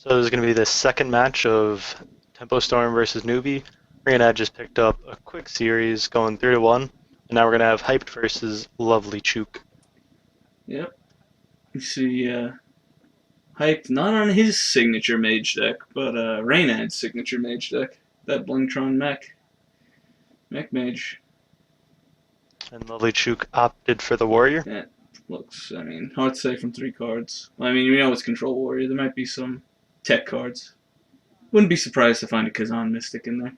So there's going to be the second match of Tempo Storm versus Newbie. Rayna just picked up a quick series going 3-1, and now we're going to have Hyped versus lovelychook. Yep. You see, Hype not on his signature mage deck, but Reynad's signature mage deck. That Blingtron mech mage. And lovelychook opted for the Warrior. That looks, I mean, hard to say from 3 cards. I mean, you know it's Control Warrior. There might be some tech cards. Wouldn't be surprised to find a Kazan Mystic in there.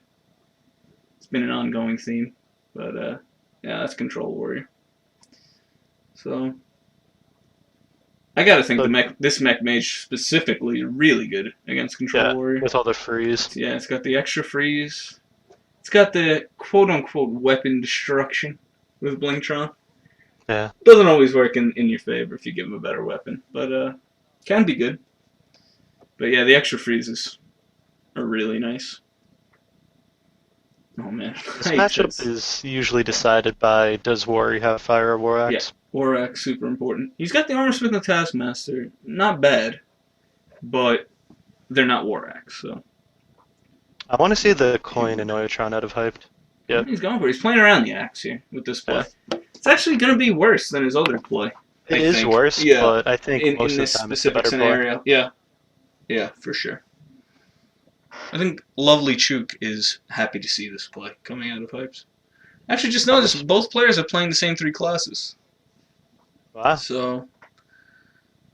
It's been an ongoing theme, but yeah, that's Control Warrior. So I gotta think this mech mage specifically is really good against Control Warrior. With all the freeze. Yeah, it's got the extra freeze. It's got the quote-unquote weapon destruction with Blingtron. Yeah. Doesn't always work in your favor if you give him a better weapon, but can be good. But yeah, the extra freezes are really nice. Oh man. This matchup is usually decided by does Warrior have Fire or War Axe? Yeah, War Axe, super important. He's got the Armorsmith and the Taskmaster. Not bad, but they're not War Axe, so. I want to see the coin and Neutron out of Hyped. Yep. He's going for it. He's playing around the axe here with this play. Yeah. It's actually going to be worse than his other play. It is worse, yeah, but I think most in of this the time specific it's a better scenario. Play. Yeah. Yeah, for sure. I think lovelychook is happy to see this play coming out of Hypes. Actually, just notice both players are playing the same 3 classes. Wow. So,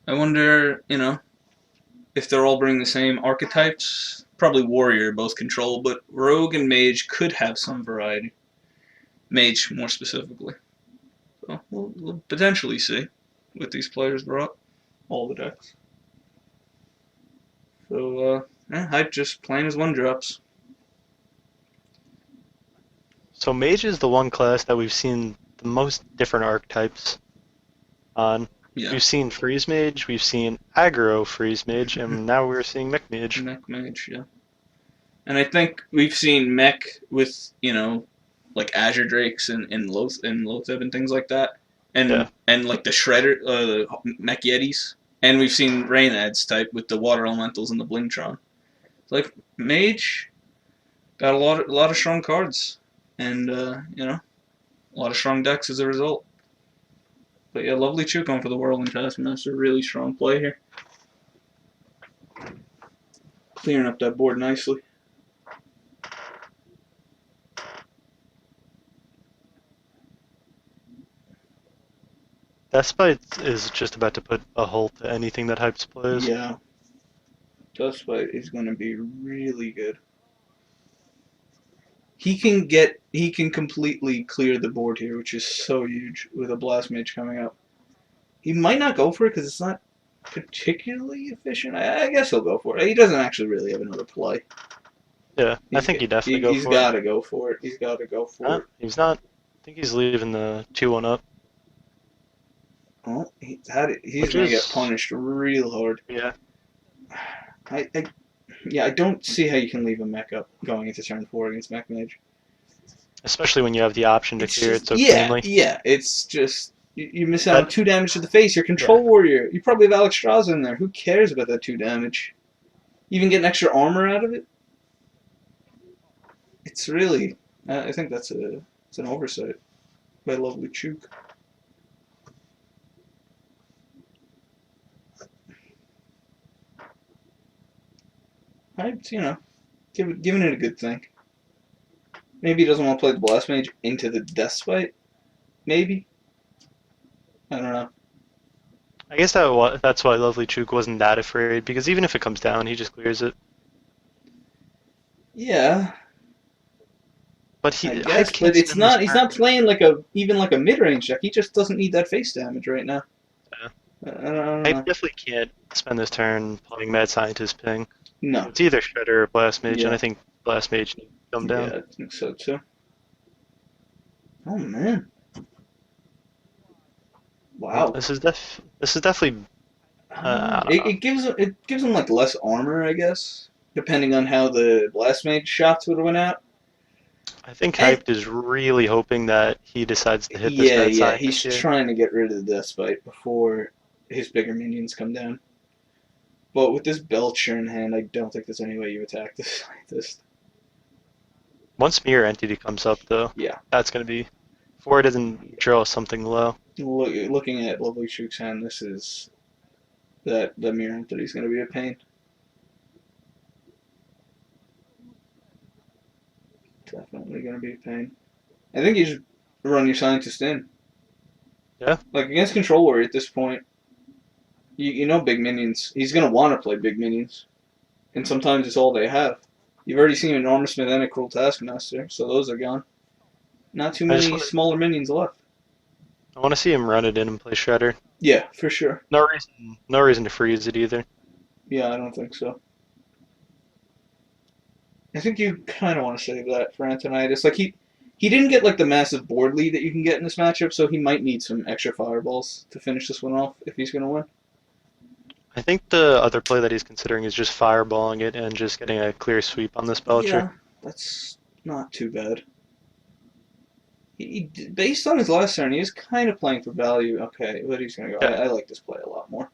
I wonder, if they're all bringing the same archetypes. Probably Warrior, both control, but Rogue and Mage could have some variety. Mage, more specifically. So, we'll potentially see what these players brought. All the decks. So, Hype just playing his 1-drops. So Mage is the one class that we've seen the most different archetypes on. Yeah. We've seen Freeze Mage, we've seen Aggro Freeze Mage, and now we're seeing Mech Mage. Mech Mage, yeah. And I think we've seen Mech with, like Azure Drakes and Loatheb and things like that. And like the Shredder, the Mech Yetis. And we've seen Reynad's type with the Water Elementals and the Blingtron. It's like Mage got a lot of strong cards. And, a lot of strong decks as a result. But yeah, lovelychook on for the Whirling Taskmaster. Really strong play here. Clearing up that board nicely. Despite is just about to put a halt to anything that Hypes plays. Yeah. Despite is going to be really good. He can completely clear the board here, which is so huge with a Blast Mage coming up. He might not go for it because it's not particularly efficient. I guess he'll go for it. He doesn't actually really have another play. Yeah, I think he definitely go for it. He's got to go for it. He's got to go for it. He's not. I think he's leaving the 2-1 up. Well, he's going to get punished real hard. Yeah. I don't see how you can leave a mech up going into turn 4 against Mech Mage. Especially when you have the option to clear it so cleanly. Yeah, it's just, you miss out on 2 damage to the face. Your Control Warrior, you probably have Alex Strauss in there. Who cares about that 2 damage? You even get an extra armor out of it? It's really, I think it's an oversight by lovelychook. Hyped, giving it a good think. Maybe he doesn't want to play the Blast Mage into the Deathspite. Maybe. I don't know. I guess that's why lovelychook wasn't that afraid, because even if it comes down, he just clears it. Yeah. But he's not playing even like a mid-range deck. He just doesn't need that face damage right now. Yeah. I don't know. Definitely can't spend this turn playing Mad Scientist Ping. No. It's either Shredder or Blast Mage, and I think Blast Mage needs to come down. Yeah, I think so too. Oh man. Wow. This is definitely. It gives him like less armor, I guess, depending on how the Blast Mage shots would have went out. I think Hyped is really hoping that he decides to hit this Mad Scientist. He's trying to get rid of the Deathspite before his bigger minions come down. But with this Belcher in hand, I don't think there's any way you attack this scientist. Once Mirror Entity comes up, though, Yeah. that's going to be, before it doesn't draw something low. Looking at lovelychook's hand, this is that the mirror entity is going to be a pain. Definitely going to be a pain. I think you just run your scientist in. Yeah. Like against Control Warrior at this point, you know big minions. He's going to want to play big minions. And sometimes it's all they have. You've already seen Enormous Smith and a Cruel Taskmaster, so those are gone. Not too I just many want to, smaller minions left. I want to see him run it in and play Shredder. Yeah, for sure. No reason to freeze it either. Yeah, I don't think so. I think you kind of want to save that for Antonitis. Like he didn't get like the massive board lead that you can get in this matchup, so he might need some extra fireballs to finish this one off if he's going to win. I think the other play that he's considering is just fireballing it and just getting a clear sweep on this Belcher. Yeah, that's not too bad. Based on his last turn, he is kind of playing for value. Okay, but he's going to go. Yeah. I like this play a lot more.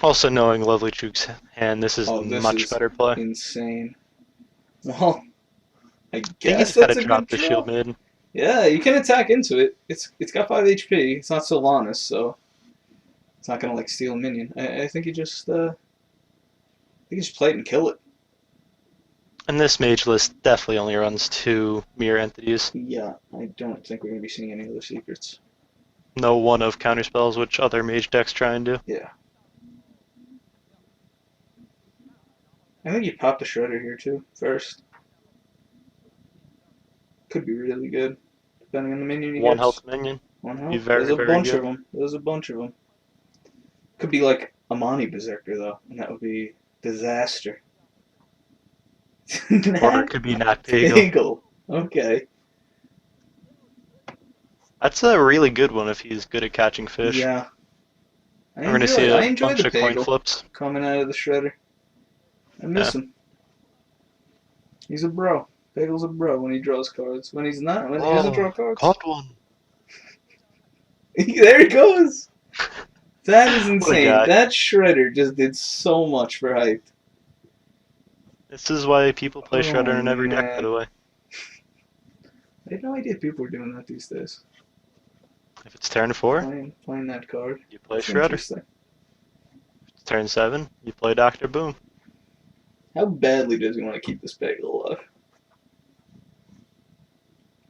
Also, knowing lovelychook's hand, this is This much is better play. insane. Well, I I think guess he's got that's to a drop good the draw. Shield Maiden. Yeah, you can attack into it. It's got 5 HP. It's not Sylvanas, so it's not gonna like steal a minion. I think you just play it and kill it. And this mage list definitely only runs 2 mirror entities. Yeah, I don't think we're gonna be seeing any other secrets. No one of counterspells, which other mage decks try and do. Yeah. I think you pop the Shredder here too, first. Could be really good, depending on the minion you One get. health minion. One Be health. very, There's a very bunch good. of them. There's a bunch of them. Could be like Amani Berserker though, and that would be disaster. Or it could be Nat Pagel. Pagel. Okay. That's a really good one if he's good at catching fish. Yeah. We're going to see I a enjoy bunch the of coin Pagel flips. coming out of the Shredder. I miss him. He's a bro. Pagel's a bro when he draws cards. When he's not, when he doesn't draw cards. Caught one. There he goes! That is What a insane. guy. That Shredder just did so much for hype. This is why people play Shredder in every deck, man. by the way. I had no idea people were doing that these days. If it's turn 4, Playing that card. you play That's Shredder. interesting. If it's turn 7, you play Dr. Boom. How badly does he want to keep this Pagel alive?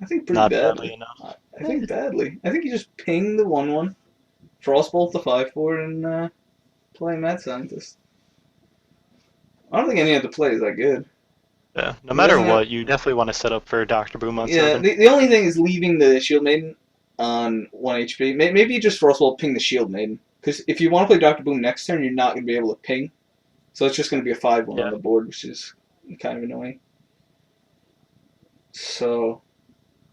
I think pretty Not badly. enough. I think badly. I think you just ping the 1/1, Frostbolt the 5/4, and play Mad Scientist. I don't think any of the play is that good. Yeah, no matter what, you definitely want to set up for Dr. Boom on 7. The only thing is leaving the Shield Maiden on 1 HP. Maybe you just Frostbolt ping the Shield Maiden. Because if you want to play Dr. Boom next turn, you're not going to be able to ping. So it's just going to be a 5/1 on the board, which is kind of annoying. So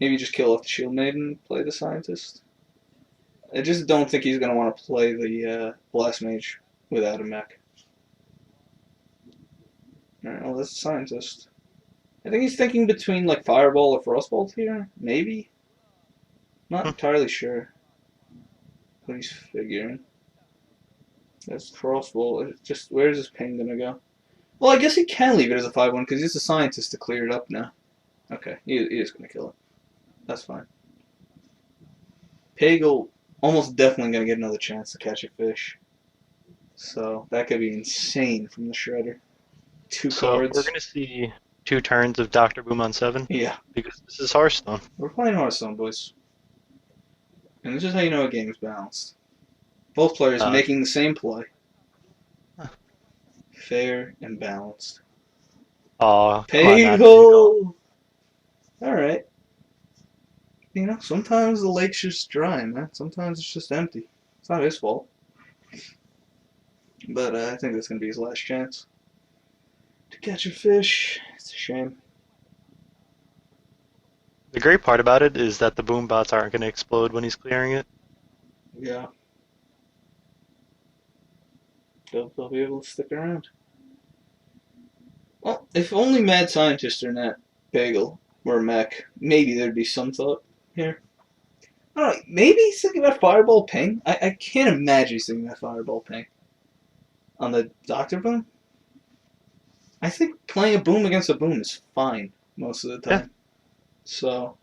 maybe just kill off the Shield Maiden and play the Scientist. I just don't think he's going to want to play the Blast Mage without a mech. Alright, well, that's the Scientist. I think he's thinking between like Fireball or Frostbolt here. Maybe? Not entirely sure what he's figuring. That's Frostbolt. Just where's his ping gonna go? Well, I guess he can leave it as a 5/1 because he's a Scientist to clear it up now. Okay, he is gonna kill it. That's fine. Pagel almost definitely gonna get another chance to catch a fish. So that could be insane from the Shredder. 2 cards. We're gonna see 2 turns of Dr. Boom on 7. Yeah. Because this is Hearthstone. We're playing Hearthstone, boys. And this is how you know a game is balanced. Both players making the same play. Fair and balanced. Aw, Pagel! Alright. You know, sometimes the lake's just dry, man. Sometimes it's just empty. It's not his fault. But I think that's going to be his last chance to catch a fish. It's a shame. The great part about it is that the boom bots aren't going to explode when he's clearing it. Yeah. They'll be able to stick around. Well, if only Mad Scientist or Nat Pagel were a mech, maybe there'd be some thought here. I don't know, maybe he's thinking about Fireball Ping? I can't imagine he's thinking about Fireball Ping. on the Doctor Boom. I think playing a boom against a boom is fine most of the Yeah. time. So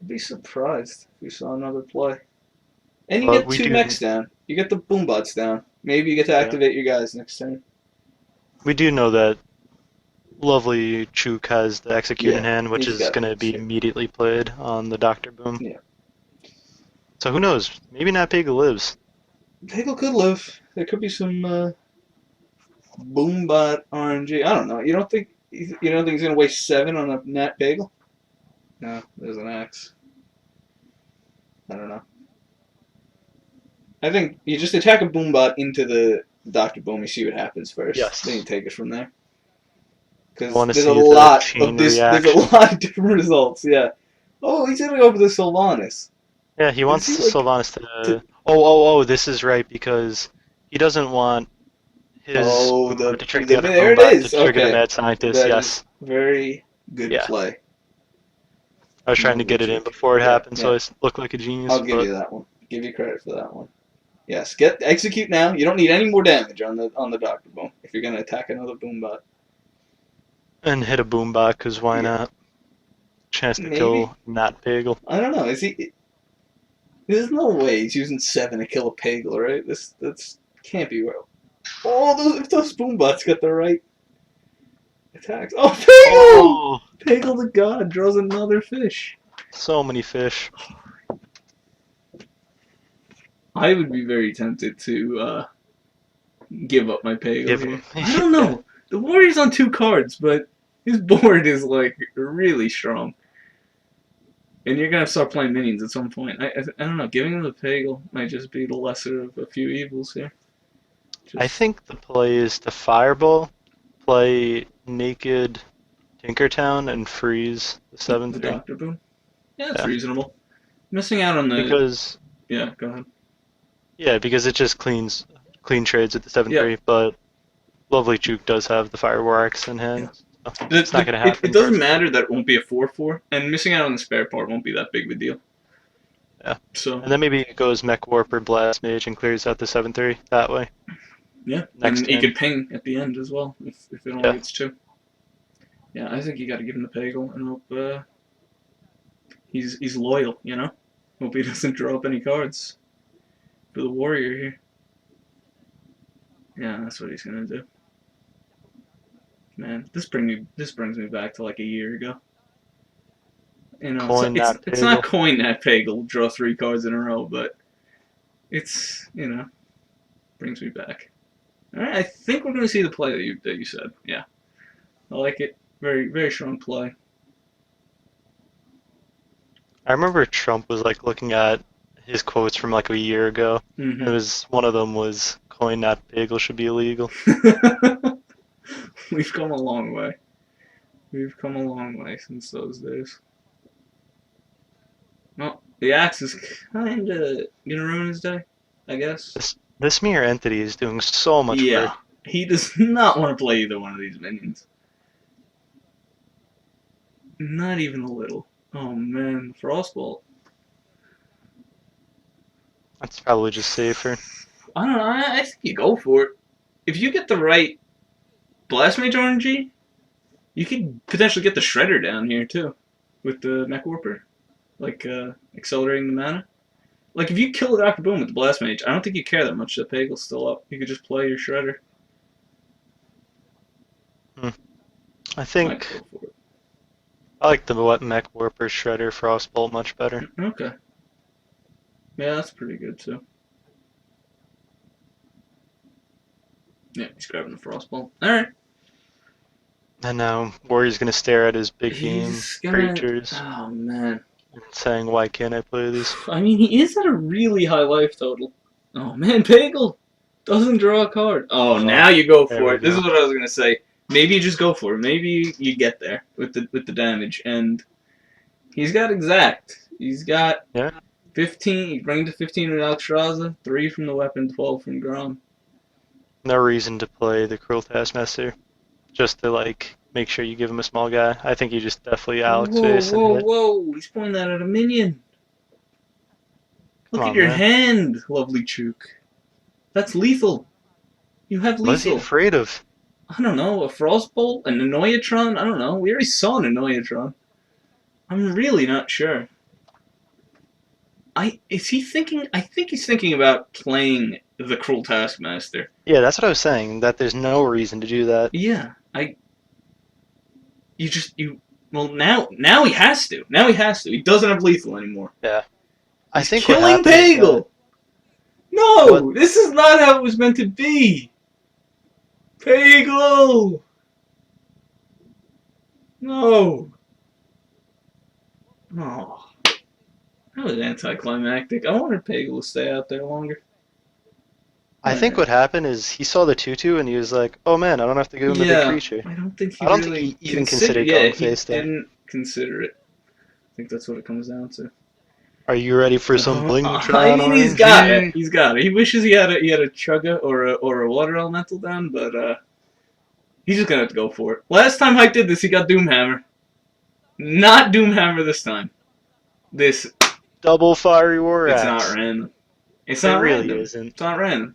I'd be surprised if we saw another play. And you But get we two do, mechs down. You get the boom bots down. Maybe you get to yeah, activate your guys next turn. we do know that Lovely Chook has the execute in Yeah, hand, which he's is got going to be execute. immediately played on the Doctor Boom. Yeah. So who knows? Maybe not Pig lives. Peggle could live. There could be some Boombot RNG. I don't know. You don't think he's gonna waste 7 on a Nat Bagel? No, there's an axe. I don't know. I think you just attack a Boombot into the Doctor Boom. You see what happens first. Then you Yes. take it from there. I Because want to see the chain There's a reaction. lot of different results. Yeah. Oh, he's gonna go for the Sylvanas. Yeah, he Is wants he the like? Sylvanas To, to. Oh, this is right, because he doesn't want his oh, Boombot to trigger the other there it Boombot to is. trigger the Okay, Mad Scientist. that is Yes. very good Yeah. play. I was trying to Lovely get it in trick. before it Yeah, happened, so yeah. I looked like a I'll genius, give but you that one. Give you credit for that one. Yes, get execute now. You don't need any more damage on the Doctor Boom if you're gonna attack another Boombot. and hit a Boombot, because why Yeah, not? Chance to maybe. kill not Pagel. I don't know. Is he? There's no way he's using 7 to kill a Pagel, right? That's can't be real. Oh, if those Boombots got the right attacks. Oh, Pagel! Oh, Pagel the god draws another fish. so many fish. I would be very tempted to give up my Pagel Give him. here. I don't Yeah. know. The Warrior's on 2 cards, but his board is like really strong. And you're gonna start playing minions at some point. I don't know. Giving him the Pagel might just be the lesser of a few evils here. I Just think the play is to Fireball, play Naked Tinkertown, and freeze the the 7/3. Doctor Boom. Yeah, that's Yeah. reasonable. Missing out on the Because yeah. Go ahead. yeah, because it just clean trades at the seven Yeah, three, but Lovely Juke does have the Fireworks in yeah. hand. So it's not gonna It happen doesn't personally. matter that it won't be a 4/4, and missing out on the spare part won't be that big of a deal. Yeah. So And then maybe it goes Mech Warp or Blast Mage and clears out the 7/3 that way. yeah, Next and he turn. could ping at the end as well if it only Yeah. gets 2. Yeah, I think you got to give him the Pagel and hope he's loyal. Hope he doesn't draw up any cards for the Warrior here. Yeah, that's what he's gonna do. Man, this brings me back to like a year ago. Coin not It's not Pagel. coin that Pagel draw 3 cards in a row, but it's brings me back. All right, I think we're gonna see the play that you said. Yeah, I like it. Very very strong play. I remember Trump was like looking at his quotes from like a year ago. And it Mm-hmm. was one of them was coin not Pagel should be illegal. We've come a long way. We've come a long way since those days. Well, the axe is kinda gonna ruin his day, I guess. This mirror entity is doing so much Yeah, work. he does not want to play either one of these minions. Not even a little. Oh man, Frostbolt. That's probably just safer. I don't know. I think you go for it. If you get the right Blast Mage RNG, you could potentially get the Shredder down here too, with the Mech Warper, like accelerating the mana. Like if you kill the Doctor Boom with the Blast Mage, I don't think you care that much that Pagel's still up. You could just play your Shredder. Hmm. I Might think go for it. I like the Mech Warper Shredder Frostbolt much better. Okay. Yeah, that's pretty good too. Yeah, he's grabbing the Frostbolt. All right. And now Warrior's gonna stare at his big game He's gonna. creatures Oh man. and saying, "Why can't I play this?" I mean, he is at a really high life total. Oh man, Pagel doesn't draw a card. Oh, Oh, now you go there for we it. This is go. what I was gonna say. Maybe you just go for it. Maybe you get there with the damage, and he's got exact. He's got Yeah. 15. You bring to 15 with Alexstrasza, 3 from the weapon, 12 from Grom. No reason to play the Cruel Taskmaster. Just to like make sure you give him a small guy. I think you just definitely Alex Whoa, face and whoa, hit. whoa! He's pointing that at a minion. Come Look at on, your man. hand, lovely Chook. That's lethal. You have What is he lethal. afraid of? I don't know, a Frostbolt, an Annoyatron. I don't know. We already saw an Annoyatron. I'm really not sure. Is he thinking? I think he's thinking about playing the Cruel Taskmaster. Yeah, that's what I was saying. That there's no reason to do that. Yeah, I. You just you. Well, now he has to. Now he has to. He doesn't have lethal anymore. Yeah. I He's think what killing happened is that Pagel. what No, this is not how it was meant to be. Pagel. No. Oh, that was anticlimactic. I wanted Pagel to stay out there longer. I think Alright. what happened is he saw the tutu and he was like, "Oh man, I don't have to give him the big Yeah, creature." I don't think he I don't think really he even considered. considered Yeah, going he face there. didn't consider it. I think that's what it comes down to. Are you ready for some I Blingtron mean, he's got it. RNG? He's got it. He wishes he had a Chugga or a Water Elemental down, but he's just gonna have to go for it. Last time Hype did this, he got Doomhammer. Not Doomhammer this time. This Double Fiery War it's not Axe. random. It's It not really random. isn't. It's not random.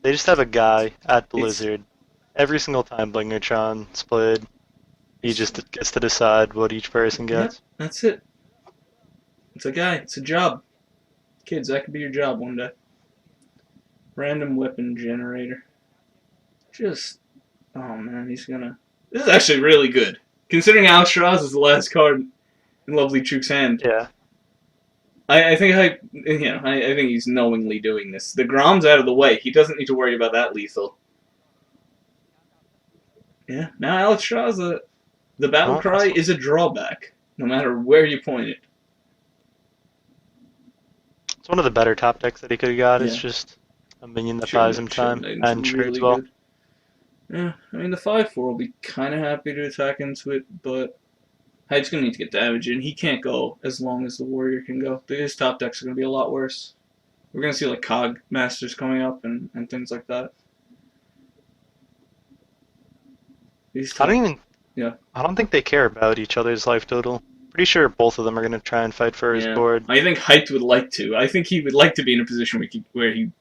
They just have a guy at It's Blizzard. Every single time Blingertron's played, he just gets to decide what each person yep. gets. That's it. It's a guy. It's a job. Kids, that could be your job one day. Random weapon generator. Just oh man, he's gonna. This is actually really good. Considering Alex Strauss is the last card in Lovely Chook's hand, Yeah. I think I think he's knowingly doing this. The Grom's out of the way. He doesn't need to worry about that lethal. Yeah. Now Alex Strauss, the battle Well, cry is a drawback, no matter where you point it. it's one of the better top decks that he could have got. It's Yeah. just a minion that buys him Should have time made and him trades really well. good. Yeah, I mean the 5/4 will be kind of happy to attack into it, but Hyde's gonna need to get damage in. He can't go as long as the Warrior can go. His top decks are gonna be a lot worse. We're gonna see like Cog Masters coming up and things like that. These I don't top, even. yeah, I don't think they care about each other's life total. Pretty sure both of them are gonna try and fight for his yeah. board. I think Hyde would like to. I think he would like to be in a position where he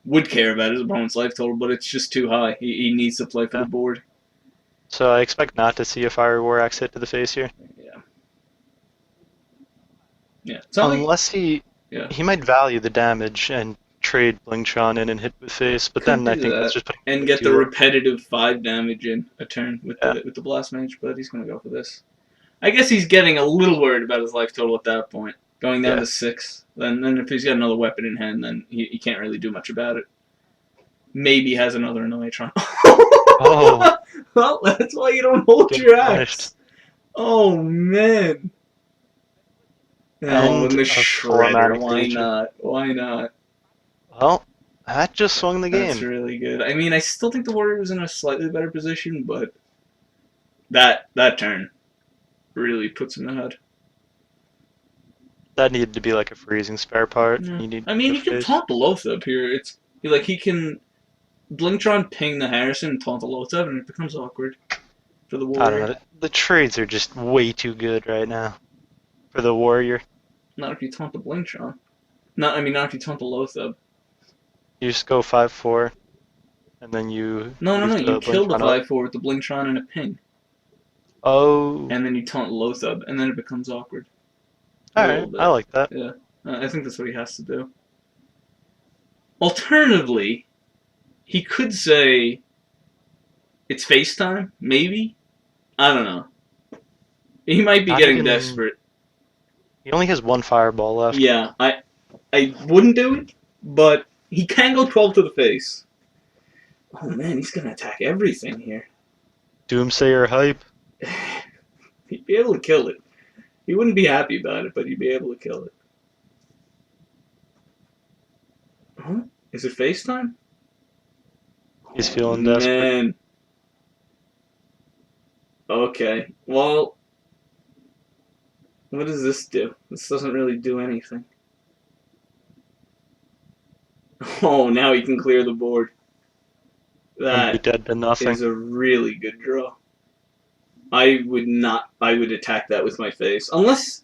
would care about his opponent's life total, but it's just too high. He needs to play for the Yeah. board. So I expect not to see a Fiery War Axe hit to the face here. Yeah, yeah. It's not like Unless he yeah. he might value the damage and trade Blingtron in and hit with face, but Could then I do think that's that just putting and way get the too low. repetitive 5 damage in a turn with Yeah. the Blast Mage, but he's gonna go for this. I guess he's getting a little worried about his life total at that point, going down Yeah. to 6. Then if he's got another weapon in hand, then he can't really do much about it. Maybe has another Annoyatron. Oh, Well, that's why you don't hold getting your punished. axe. Oh man. No, End and the of 4 mana Shredder. Why creature. not? Why not? Well, that just swung the That's game. really good. I mean, I still think the Warrior was in a slightly better position, but that turn really puts him ahead. That needed to be like a freezing spare part. Yeah. You need I to mean, go he can face. taunt the Lothab here. It's like he can Blingtron ping the Harrison and taunt the Lothab, and it becomes awkward for the I don't Warrior. know. The trades are just way too good right now for the Warrior. Not if you taunt the Blingtron. Not if you taunt the Lothab. You just go 5/4, and then you No, no, use no. You the kill the Blingtron up. 5/4 with the Blingtron and a ping, Oh, and then you taunt Lothab, and then it becomes awkward a little alright. I bit. like that. Yeah, I think that's what he has to do. Alternatively, he could say it's FaceTime, maybe. I don't know. He might be Not getting even. desperate. He only has one Fireball left. Yeah, I wouldn't do it, but he can go 12 to the face. Oh man, he's gonna attack everything here. Doomsayer hype. He'd be able to kill it. He wouldn't be happy about it, but he'd be able to kill it. Huh? Is it FaceTime? He's Oh, feeling desperate. man. Okay. Well, what does this do? This doesn't really do anything. Oh, now he can clear the board. And be That dead to nothing. is a really good draw. I would not. I would attack that with my face, unless.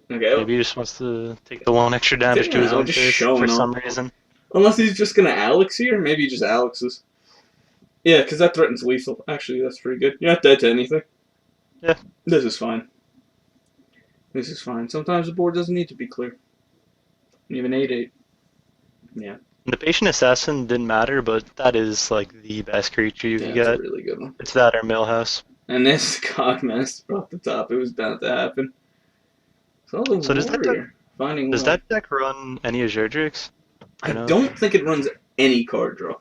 Okay. Maybe he just wants to take the one extra damage to You his know, own just face for showing some up. reason. Unless he's just gonna Alex here, maybe he just Alexes. Yeah, because that threatens lethal. Actually, that's pretty good. You're not dead to anything. Yeah. This is fine. This is fine. Sometimes the board doesn't need to be clear. You have an 8/8. Yeah. The patient assassin didn't matter, but that is like the best creature you Yeah, could it's a get. really good one. It's that or Millhouse. And this Cogmaster brought the top. It was bound to happen. So the So Warrior finding does love. that deck run any Azure I or no? don't think it runs any card draw.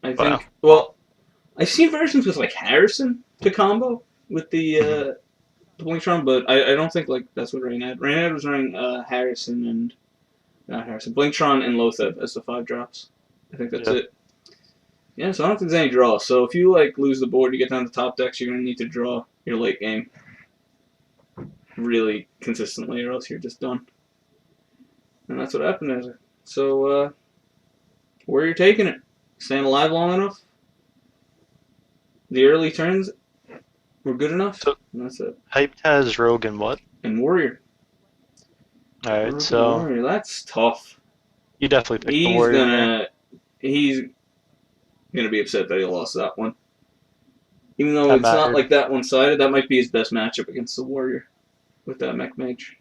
I Wow. think, well, I've seen versions with like Harrison to combo with Mhm. the Blingtron, but I don't think like that's what Rain had. Rain had was running Harrison and not Harrison, Blingtron and Lotheb as the 5 drops. I think that's Yeah. it. Yeah, so I don't think there's any draw. So if you like lose the board, you get down to top decks, you're gonna need to draw your late game really consistently, or else you're just done. And that's what happened there. So where you're taking it, staying alive long enough. The early turns were good enough, So and that's it. Hyped has Rogue and what? And Warrior, Alright, Rook and so Warrior, that's tough. you definitely picked the He's Warrior here. he's gonna be upset that he lost that one. Even though That it's not mattered. like that one-sided, that might be his best matchup against the Warrior with that Mech Mage.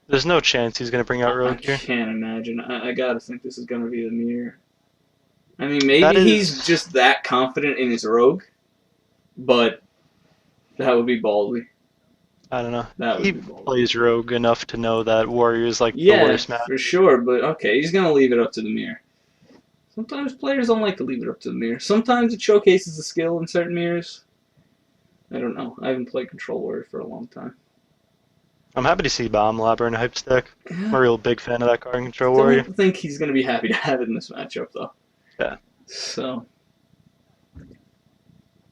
There's no chance he's gonna bring out I Rogue here. can't imagine. I gotta think this is gonna be the mirror. I mean, That maybe he's is, just that confident in his Rogue, but that would be ballsy. I don't know. That would He be ballsy. plays Rogue enough to know that Warrior is like the Yeah, worst match. for sure, but okay, he's gonna leave it up to the mirror. Sometimes players don't like to leave it up to the mirror. Sometimes it showcases the skill in certain mirrors. I don't know. I haven't played Control Warrior for a long time. I'm happy to see Bomb Lobber in Hype's deck. I'm Yeah, a real big fan of that card in Control Warrior. don't think he's gonna be happy to have it in this matchup though. Yeah. So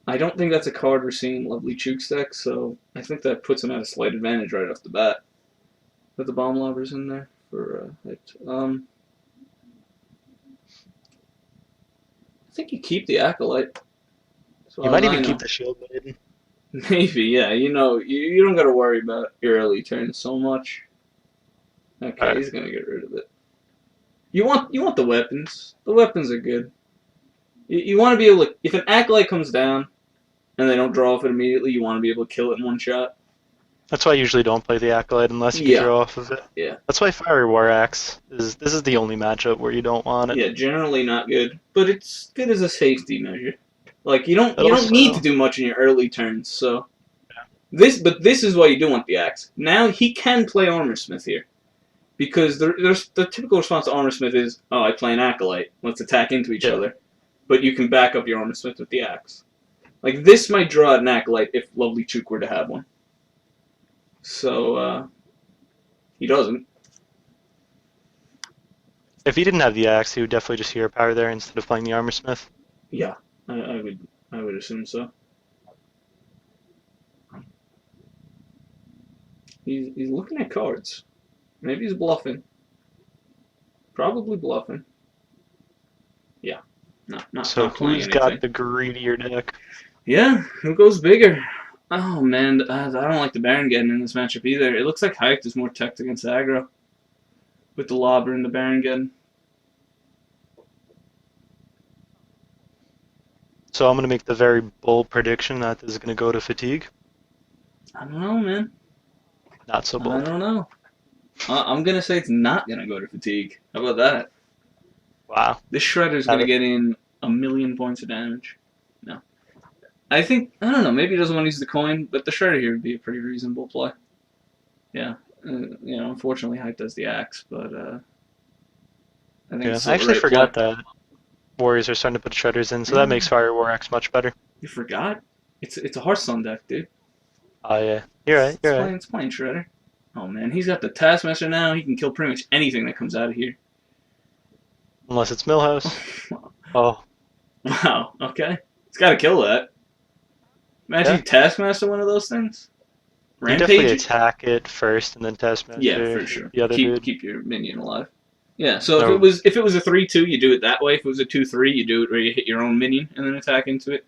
I don't think that's a card we're seeing in lovelychook's deck. So I think that puts him at a slight advantage right off the bat. With the bomb lobbers in there for it. I think you keep the acolyte. As You far as might I even keep know. the Shield Maiden. Maybe, yeah. You know, you don't got to worry about your early turns so much. Okay, Alright. he's gonna get rid of it. You want the weapons. The weapons are good. You want to be able to, if an acolyte comes down and they don't draw off it immediately, you want to be able to kill it in one shot. That's why I usually don't play the Acolyte unless you can Yeah, draw off of it. yeah, That's why Fiery War Axe is this is the only matchup where you don't want it. yeah. Generally not good, but it's good as a safety measure. Like It you don't need to also do much in your early turns. So this is why you do want the axe. Now he can play Armor Smith here. Because there's the typical response to Armor Smith is, oh, I play an Acolyte. Let's attack into each yeah. other. But you can back up your Armor Smith with the axe. Like, this might draw an Acolyte if lovelychook were to have one. So, he doesn't. If he didn't have the axe, he would definitely just hero power there instead of playing the Armor Smith. Yeah, I would assume so. He's looking at cards. Maybe he's bluffing. Probably bluffing. Yeah, So not playing who's got anything. the greedier deck? Yeah, who goes bigger? Oh man, I don't like the Baron getting in this matchup either. It looks like Hiked is more teched against aggro with the Lobber and the Baron getting. So I'm gonna make the very bold prediction that this is gonna go to fatigue. I don't know, man. Not so I bold. don't know. I'm gonna say it's not gonna go to fatigue. How about that? Wow. This Shredder's Have gonna it. get in 1,000,000 points of damage. No, I think I don't know. Maybe he doesn't want to use the coin, but the Shredder here would be a pretty reasonable play. Yeah, unfortunately, Hike does the axe, but I think Yeah, it's I still the actually right play. forgot that Warriors are starting to put Shredders in, so that Yeah, makes Fire War Axe much better. you forgot? It's a Hearthstone deck, dude. Oh yeah, you're right. You're right. It's playing Shredder. Oh man, he's got the Taskmaster now. He can kill pretty much anything that comes out of here. Unless it's Millhouse. Oh Wow. Okay. He's got to kill that. Imagine yeah. you Taskmaster one of those things. You definitely Rampage. attack it first and then Yeah, Taskmaster for sure. the other dude. Keep your minion alive. Yeah. So No, if it was a 3/2, you do it that way. If it was a 2/3, you do it where you hit your own minion and then attack into it.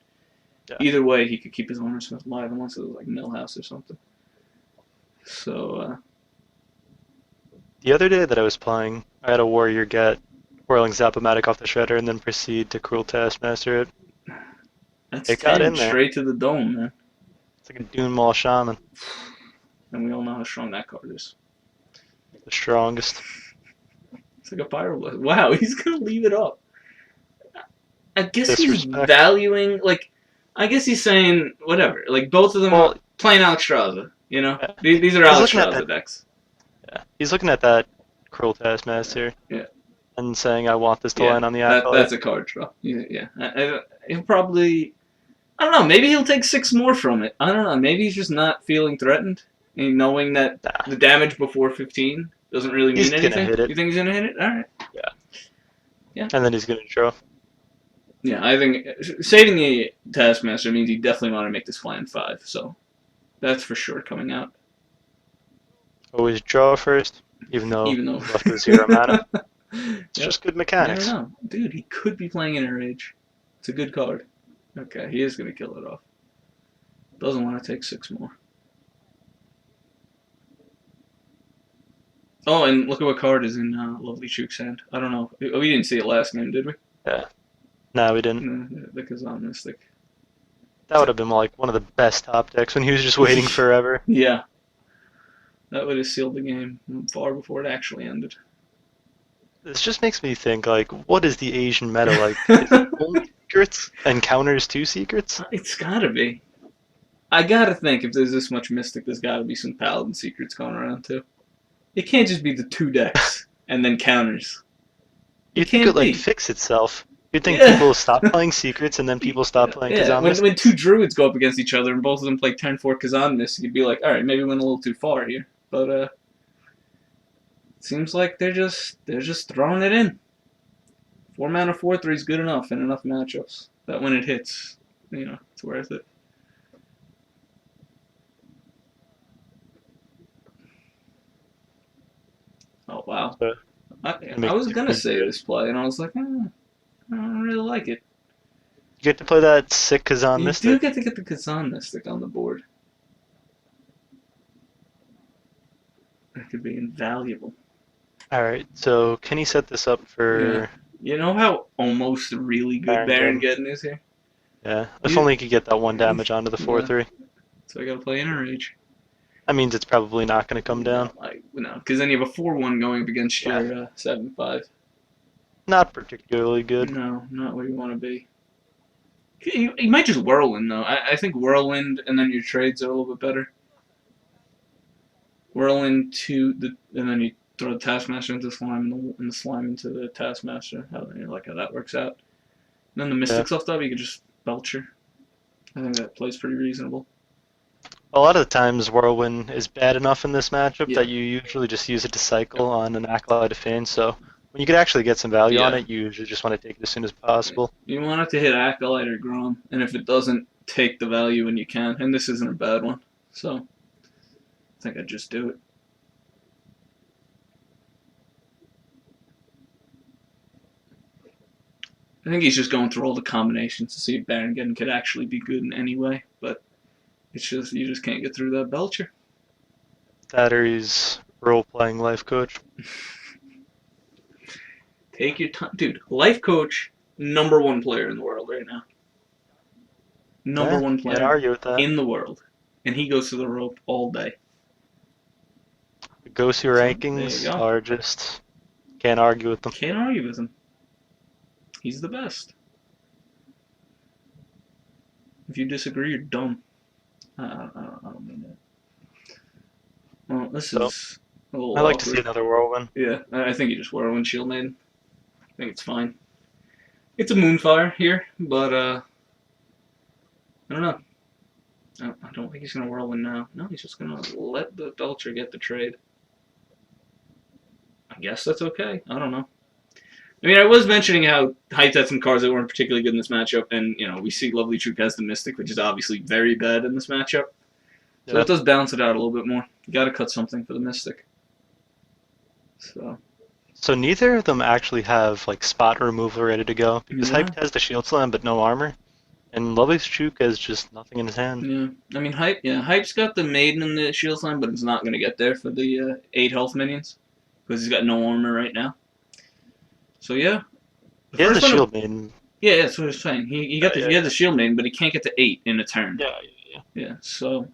yeah. Either way, he could keep his Armor Smith alive unless it was like Millhouse or something. So The other day that I was playing, I had a Warrior get Whirling Zap-O-Matic off the shredder and then proceed to Cruel Taskmaster it. That's It got 10 in there. straight to the dome, man. It's like a Dune Maul Shaman. And we all know how strong that card is. The strongest. It's like a Pyroblast. Wow, he's going to leave it up. I guess he's Disrespect. valuing, like, I guess he's saying, whatever. Like, both of them are playing Alex Straza, you know? Yeah. These are Alex Straza decks. Yeah. He's looking at that Cruel Taskmaster. Yeah. And saying, I want this to land on the Acolyte. That's a card draw. Yeah. He'll probably... I don't know. Maybe he'll take 6 more from it. I don't know. Maybe he's just not feeling threatened. And knowing that the damage before 15 doesn't really mean anything. Gonna hit it. You think he's going to hit it? All right. Yeah. And then he's going to draw. Yeah, I think saving the Taskmaster means he definitely want to make this land 5. So that's for sure coming out. Always draw first, even though left with 0 mana. It's just good mechanics. I don't know. Dude, he could be playing Inner Rage. It's a good card. Okay, he is going to kill it off. Doesn't want to take 6 more. Oh, and look at what card is in lovelychook's hand. I don't know. We didn't see it last game, did we? Yeah. No, we didn't. The Kazan Mystic. That would have been like one of the best top decks when he was just waiting forever. Yeah. That would have sealed the game far before it actually ended. This just makes me think, like, what is the Asian meta like? Is it only secrets and counters to secrets? It's gotta be. I gotta think if there's this much Mystic, there's gotta be some Paladin secrets going around too. It can't just be the 2 decks and then counters. You'd think it like fix itself. You'd think people will stop playing secrets and then people stop playing Kazan Mystic. When 2 druids go up against each other and both of them play turn 4 Kazan Mystic, you'd be like, alright, maybe we went a little too far here. But it seems like they're just throwing it in. 4 mana 4/3 is good enough in enough matchups that when it hits, it's worth it. Oh wow! I was gonna say this play, and I was like, I don't really like it. You get to play that sick Kazan Mystic. You do get to get the Kazan Mystic on the board. That could be invaluable. Alright, so can he set this up for... You know how almost really good Baron Geddon is here? Yeah, if only he could get that 1 damage onto the 4/3. So I gotta play Inner Rage. That means it's probably not going to come down. No, because then you have a 4/1 going up against your 7/5. Not particularly good. No, not where you want to be. You might just Whirlwind, though. I think Whirlwind and then your trades are a little bit better. Whirlwind and then you throw the Taskmaster into the slime and the slime into the Taskmaster. Like how that works out. And then the Mystic's left up, you could just Belcher. I think that plays pretty reasonable. A lot of the times Whirlwind is bad enough in this matchup that you usually just use it to cycle on an Acolyte of Fane, so when you could actually get some value on it, you usually just want to take it as soon as possible. You want it to hit Acolyte or Grom, and if it doesn't, take the value when you can, and this isn't a bad one, so I think I'd just do it. I think he's just going through all the combinations to see if Baron Geddon could actually be good in any way, but it's just you just can't get through that Belcher. That or he's role-playing life coach. Take your time. Dude, life coach, #1 player in the world right now. #1 player can't argue with that. in the world. And he goes to the rope all day. The Ghosty rankings are just... Can't argue with them. Can't argue with him. He's the best. If you disagree, you're dumb. I don't mean that. Well, this is a little I'd like awkward. to see another Whirlwind. Yeah, I think you just Whirlwind Shield Maiden. I think it's fine. It's a Moonfire here, but I don't know. I don't think he's going to Whirlwind now. No, he's just going to let the Belcher get the trade. I guess that's okay. I don't know. I mean, I was mentioning how Hype had some cards that weren't particularly good in this matchup, and, we see lovelychook has the Mystic, which is obviously very bad in this matchup. So that does balance it out a little bit more. You got to cut something for the Mystic. So neither of them actually have, like, spot removal ready to go, because Hype has the Shield Slam but no armor, and lovelychook has just nothing in his hand. Yeah, I mean, Hype's got the Maiden and the Shield Slam, but it's not going to get there for the 8 health minions, because he's got no armor right now. So yeah, the He has a first one. shield main. Yeah, that's what I was saying. He had the shield main, but he can't get to 8 in a turn. Yeah, yeah. Yeah, so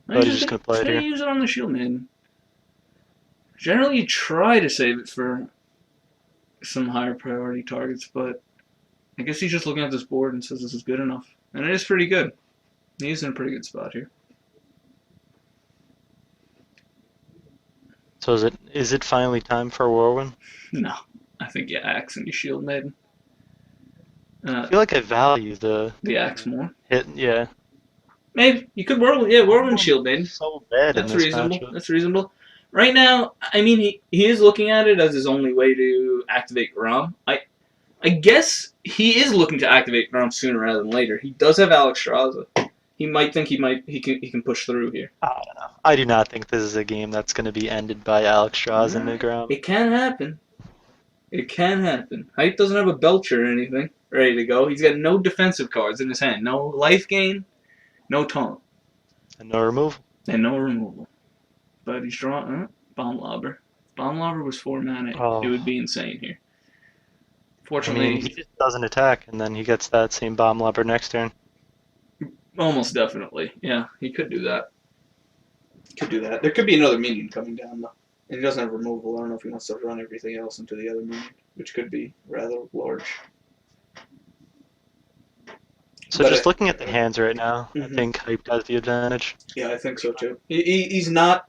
But he's just gonna play just it gonna here. use it on the shield main. Generally, you try to save it for some higher priority targets, but I guess he's just looking at this board and says this is good enough, and it is pretty good. He's in a pretty good spot here. So is it finally time for a whirlwind? No, I think you axe and you shield maiden. I feel like I value the The axe more. hit. Yeah, Maybe you could whirlwind whirlwind shield looks maiden. so bad in That's this reasonable. matchup. That's reasonable. Right now, I mean, he is looking at it as his only way to activate Grom. I guess he is looking to activate Grom sooner rather than later. He does have Alex Straza. He might think he can push through here. I don't know. I do not think this is a game that's going to be ended by Alex Strauss and Negrom. It can happen. It can happen. Hype doesn't have a Belcher or anything ready to go. He's got no defensive cards in his hand. No life gain, no taunt, And no removal. and no removal. But he's drawing Bomb Lobber. Bomb Lobber was 4 mana. It would Oh, be insane here. I mean, he Fortunately, just doesn't attack, and then he gets that same bomb lobber next turn. almost definitely. Yeah, he could do that. Could do that. There could be another minion coming down though. And he doesn't have removal. I don't know if he wants to run everything else into the other minion, which could be rather large. So But just looking at the hands right now, I Mhm. think Hype has the advantage. Yeah, I think so too. He's not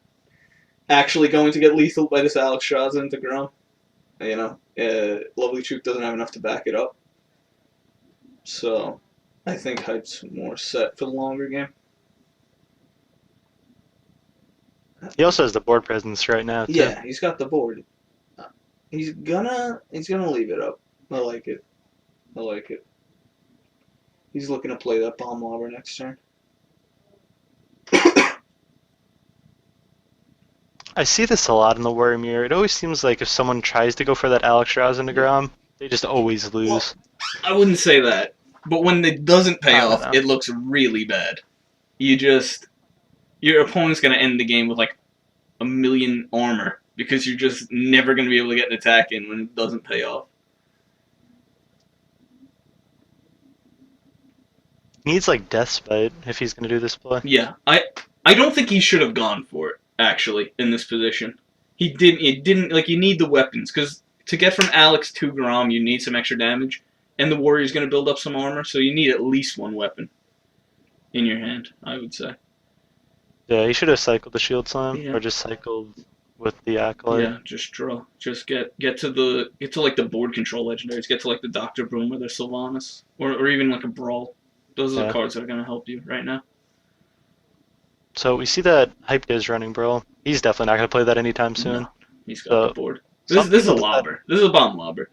actually going to get lethal by this Alex Shaza into Grom. You know, lovelychook doesn't have enough to back it up. So I think Hype's more set for the longer game. He also has the board presence right now, too. Yeah, he's got the board. He's gonna leave it up. I like it. I like it. He's looking to play that bomb lobber next turn. I see this a lot in the Warrior Mirror. It always seems like if someone tries to go for that Alex Strauss into Grom, they just always Well, lose. I wouldn't say that, but when it doesn't pay I don't off, know. it looks really bad. Your opponent's gonna end the game with like a million armor because you're just never gonna be able to get an attack in when it doesn't pay off. He needs like Death Spite if he's going to do this play. Yeah, I don't think he should have gone for it actually in this position. He didn't. It didn't like you need the weapons because to get from Alex to Grom, you need some extra damage, and the warrior's going to build up some armor, so you need at least one weapon in your hand. I would say. Yeah, he should have cycled the Shield Slam Yeah. or just cycled with the Acolyte. Yeah, just draw. Just get to like the board control legendaries. Get to like the Doctor Boom or the Sylvanas, or even like a Brawl. Those are the Yeah. cards that are going to help you right now. So we see that Hyped is running Brawl. He's definitely not going to play that anytime soon. No, he's got So the board. some This is a people do that. lobber. This is a bomb lobber.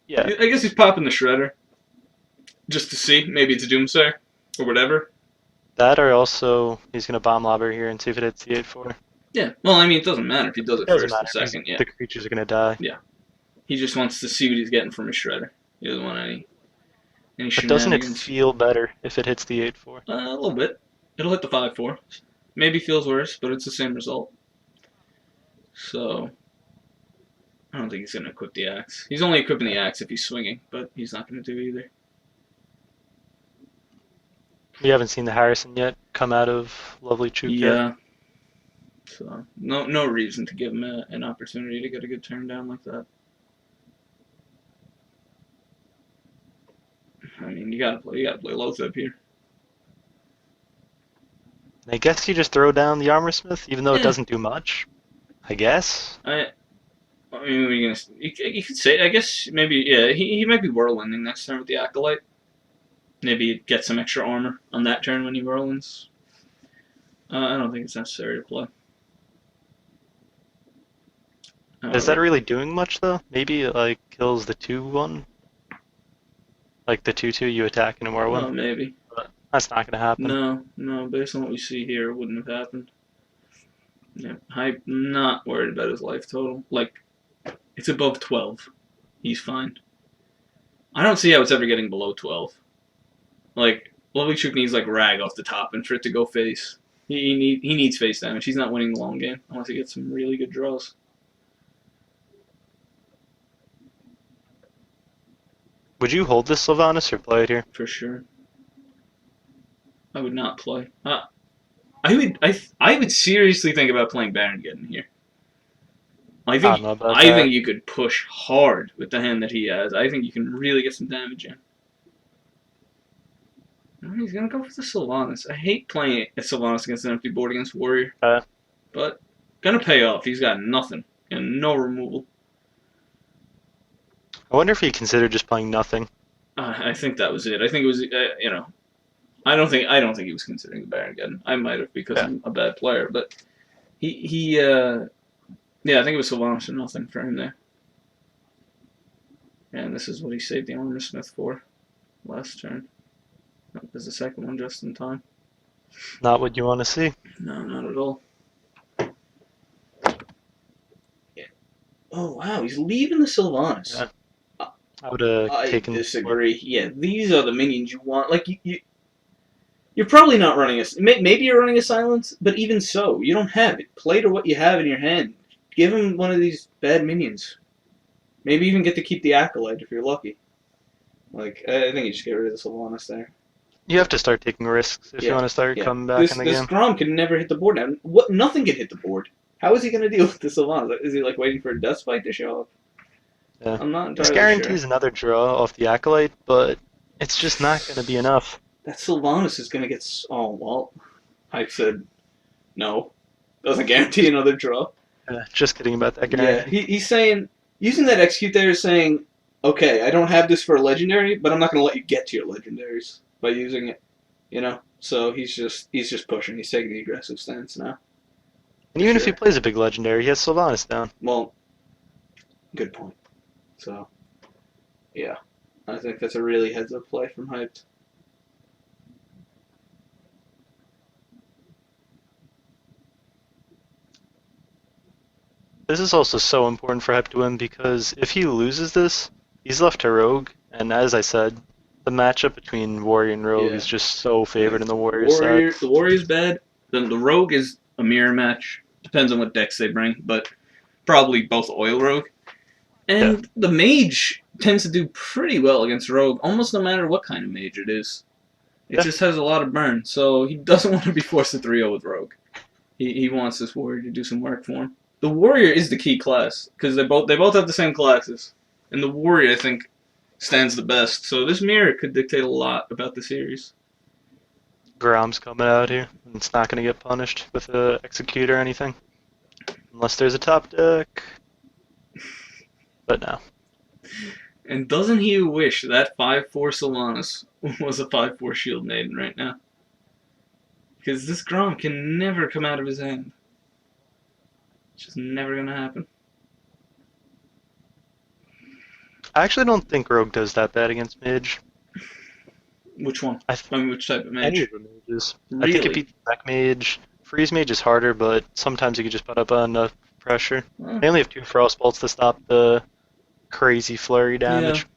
Yeah, I guess he's popping the shredder just to see. Maybe it's a Doomsayer or whatever. that or also he's going to bomb lobber here and see if it hits the 8-4. Yeah. Well, I mean, it doesn't matter if he does it Doesn't first or matter. second. Yeah. The creatures are going to die. He just wants to see what he's getting from his shredder. He doesn't want any But doesn't it shenanigans. feel better if it hits the 8-4? A little bit. It'll hit the 5-4. Maybe feels worse, but it's the same result. So I don't think he's gonna equip the axe. He's only equipping the axe if he's swinging, but he's not gonna do either. We haven't seen the Harrison yet come out of Lovely Chook yet. Yeah. So no reason to give him an opportunity to get a good turn down like that. I mean, you gotta play Lotheb here. I guess you just throw down the Armor Smith, even though it Yeah. doesn't do much. I guess. I mean, what are you gonna? You could say. I guess maybe. Yeah, he might be whirlwinding next turn with the acolyte. Maybe get some extra armor on that turn when he whirlwinds. I don't think it's necessary to play. Is that really doing much though? Maybe it like kills the 2-1. Like the 2-2 you attack in a Oh, whirlwind. maybe. But that's not gonna happen. No. Based on what we see here, it wouldn't have happened. Yeah, Hype not worried about his life total. Like, it's above 12. He's fine. I don't see how it's ever getting below 12. Like, lovelychook needs like rag off the top, and for it to go face, he needs face damage. He's not winning the long game unless he gets some really good draws. Would you hold this Sylvanas or play it here? For sure. I would not play. I would seriously think about playing Baron Geddon here. I don't know about I think that. you could push hard with the hand that he has. I think you can really get some damage in. He's gonna go for the Sylvanas. I hate playing a Sylvanas against an empty board against Warrior, but gonna pay off. He's got nothing and no removal. I wonder if he considered just playing nothing. I think that was it. I think it was I don't think he was considering the Baron Geddon. I might have because I'm a bad player, but he yeah, I think it was Sylvanas or nothing for him there. And this is what he saved the Armor Smith for last turn. There's a second one just in time. Not what you want to see. No, not at all. Yeah. Oh wow, he's leaving the Sylvanas. Yeah. I would have taken. I disagree. Yeah, these are the minions you want. Like you're probably not running a. Maybe you're running a silence, but even so, you don't have it. Play to what you have in your hand. Give him one of these bad minions. Maybe even get to keep the Acolyte if you're lucky. Like I think you just get rid of the Sylvanas there. You have to start taking risks if you want to start coming back in the game. This Grom can never hit the board now. What? Nothing can hit the board. How is he going to deal with the Sylvanas? Is he like waiting for a Death Spite to show up? Yeah. I'm not entirely This guarantees sure. another draw off the Acolyte, but it's just not going to be enough. That Sylvanas is going to get... Oh, well, I said no. Doesn't guarantee another draw. Just kidding about that guarantee. Yeah, he's saying... Using that Execute there is saying, okay, I don't have this for a Legendary, but I'm not going to let you get to your Legendaries by using it. You know? So he's just pushing. He's taking the aggressive stance now. And even if he plays a big Legendary, he has Sylvanas down. Well, good point. So, yeah. I think that's a really heads-up play from Hyped. This is also so important for Hype to win because if he loses this, he's left to Rogue, and as I said, the matchup between Warrior and Rogue is just so favored in the Warrior side. The Warrior's bad. Then the Rogue is a mirror match. Depends on what decks they bring, but probably both Oil Rogue. And the Mage tends to do pretty well against Rogue, almost no matter what kind of Mage it is. It just has a lot of burn, so he doesn't want to be forced to 3-0 with Rogue. He wants this Warrior to do some work for him. The Warrior is the key class, because they both have the same classes. And the Warrior, I think, stands the best. So this mirror could dictate a lot about the series. Grom's coming out here, and it's not going to get punished with a Execute or anything. Unless there's a top deck. But no. And doesn't he wish that 5-4 Sylvanas was a 5-4 Shield Maiden right now? Because this Grom can never come out of his hand. It's just never going to happen. I actually don't think Rogue does that bad against Mage. Which one? I mean, which type of Mage? Any of the Mages. Really? I think it beats Mech Mage. Freeze Mage is harder, but sometimes you can just put up enough pressure. They only have 2 Frost Bolts to stop the crazy flurry damage.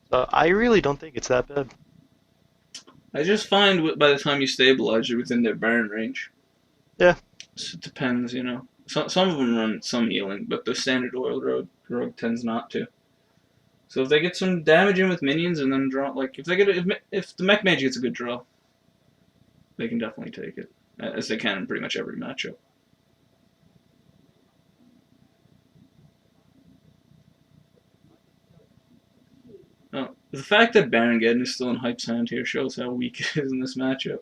So I really don't think it's that bad. I just find by the time you stabilize, you're within their burn range. Yeah. So it depends, you know. Some of them run some healing, but the standard Oil Rogue tends not to. So if they get some damage in with minions and then draw, like if the Mech Mage gets a good draw, they can definitely take it, as they can in pretty much every matchup. Now, the fact that Baron Geddon is still in Hype's hand here shows how weak it is in this matchup.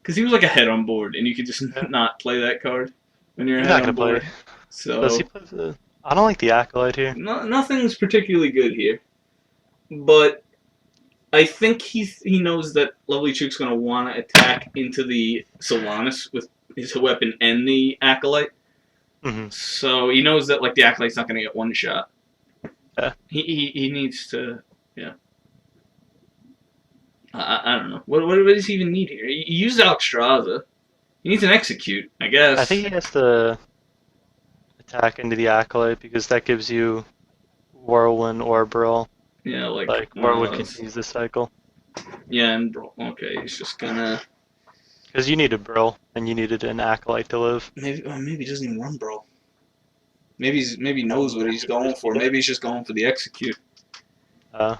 Because he was like ahead on board, and you could just not play that card when you're ahead on board. So does he play the... I don't like the Acolyte here. Nothing's particularly good here, but I think he knows that lovelychook's going to want to attack into the Sylvanas with his weapon and the Acolyte. Mm-hmm. So he knows that like the Acolyte's not going to get one shot. Yeah. He needs to, yeah. I don't know. What does he even need here? He used Alexstrasza. He needs an Execute, I guess. I think he has to attack into the Acolyte because that gives you Whirlwind or Brawl. Yeah, like Whirlwind continues this cycle. Yeah, and Brawl. Okay, he's just gonna... Because you needed Brawl, and you needed an Acolyte to live. Maybe he doesn't even run Brawl. Maybe he knows what he's going for. Maybe he's just going for the Execute. Uh,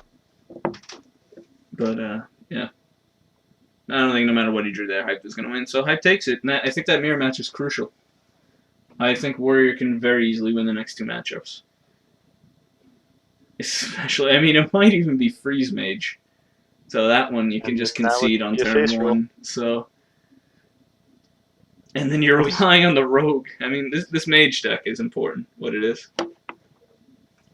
But yeah, I don't think no matter what he drew there, Hype is going to win. So Hype takes it. And I think that mirror match is crucial. I think Warrior can very easily win the next two matchups. Especially, I mean, it might even be Freeze Mage. So that one you can and just that would concede on be a turn face roll. one. So, and then you're And relying on the Rogue. I mean, this Mage deck is important. What it is.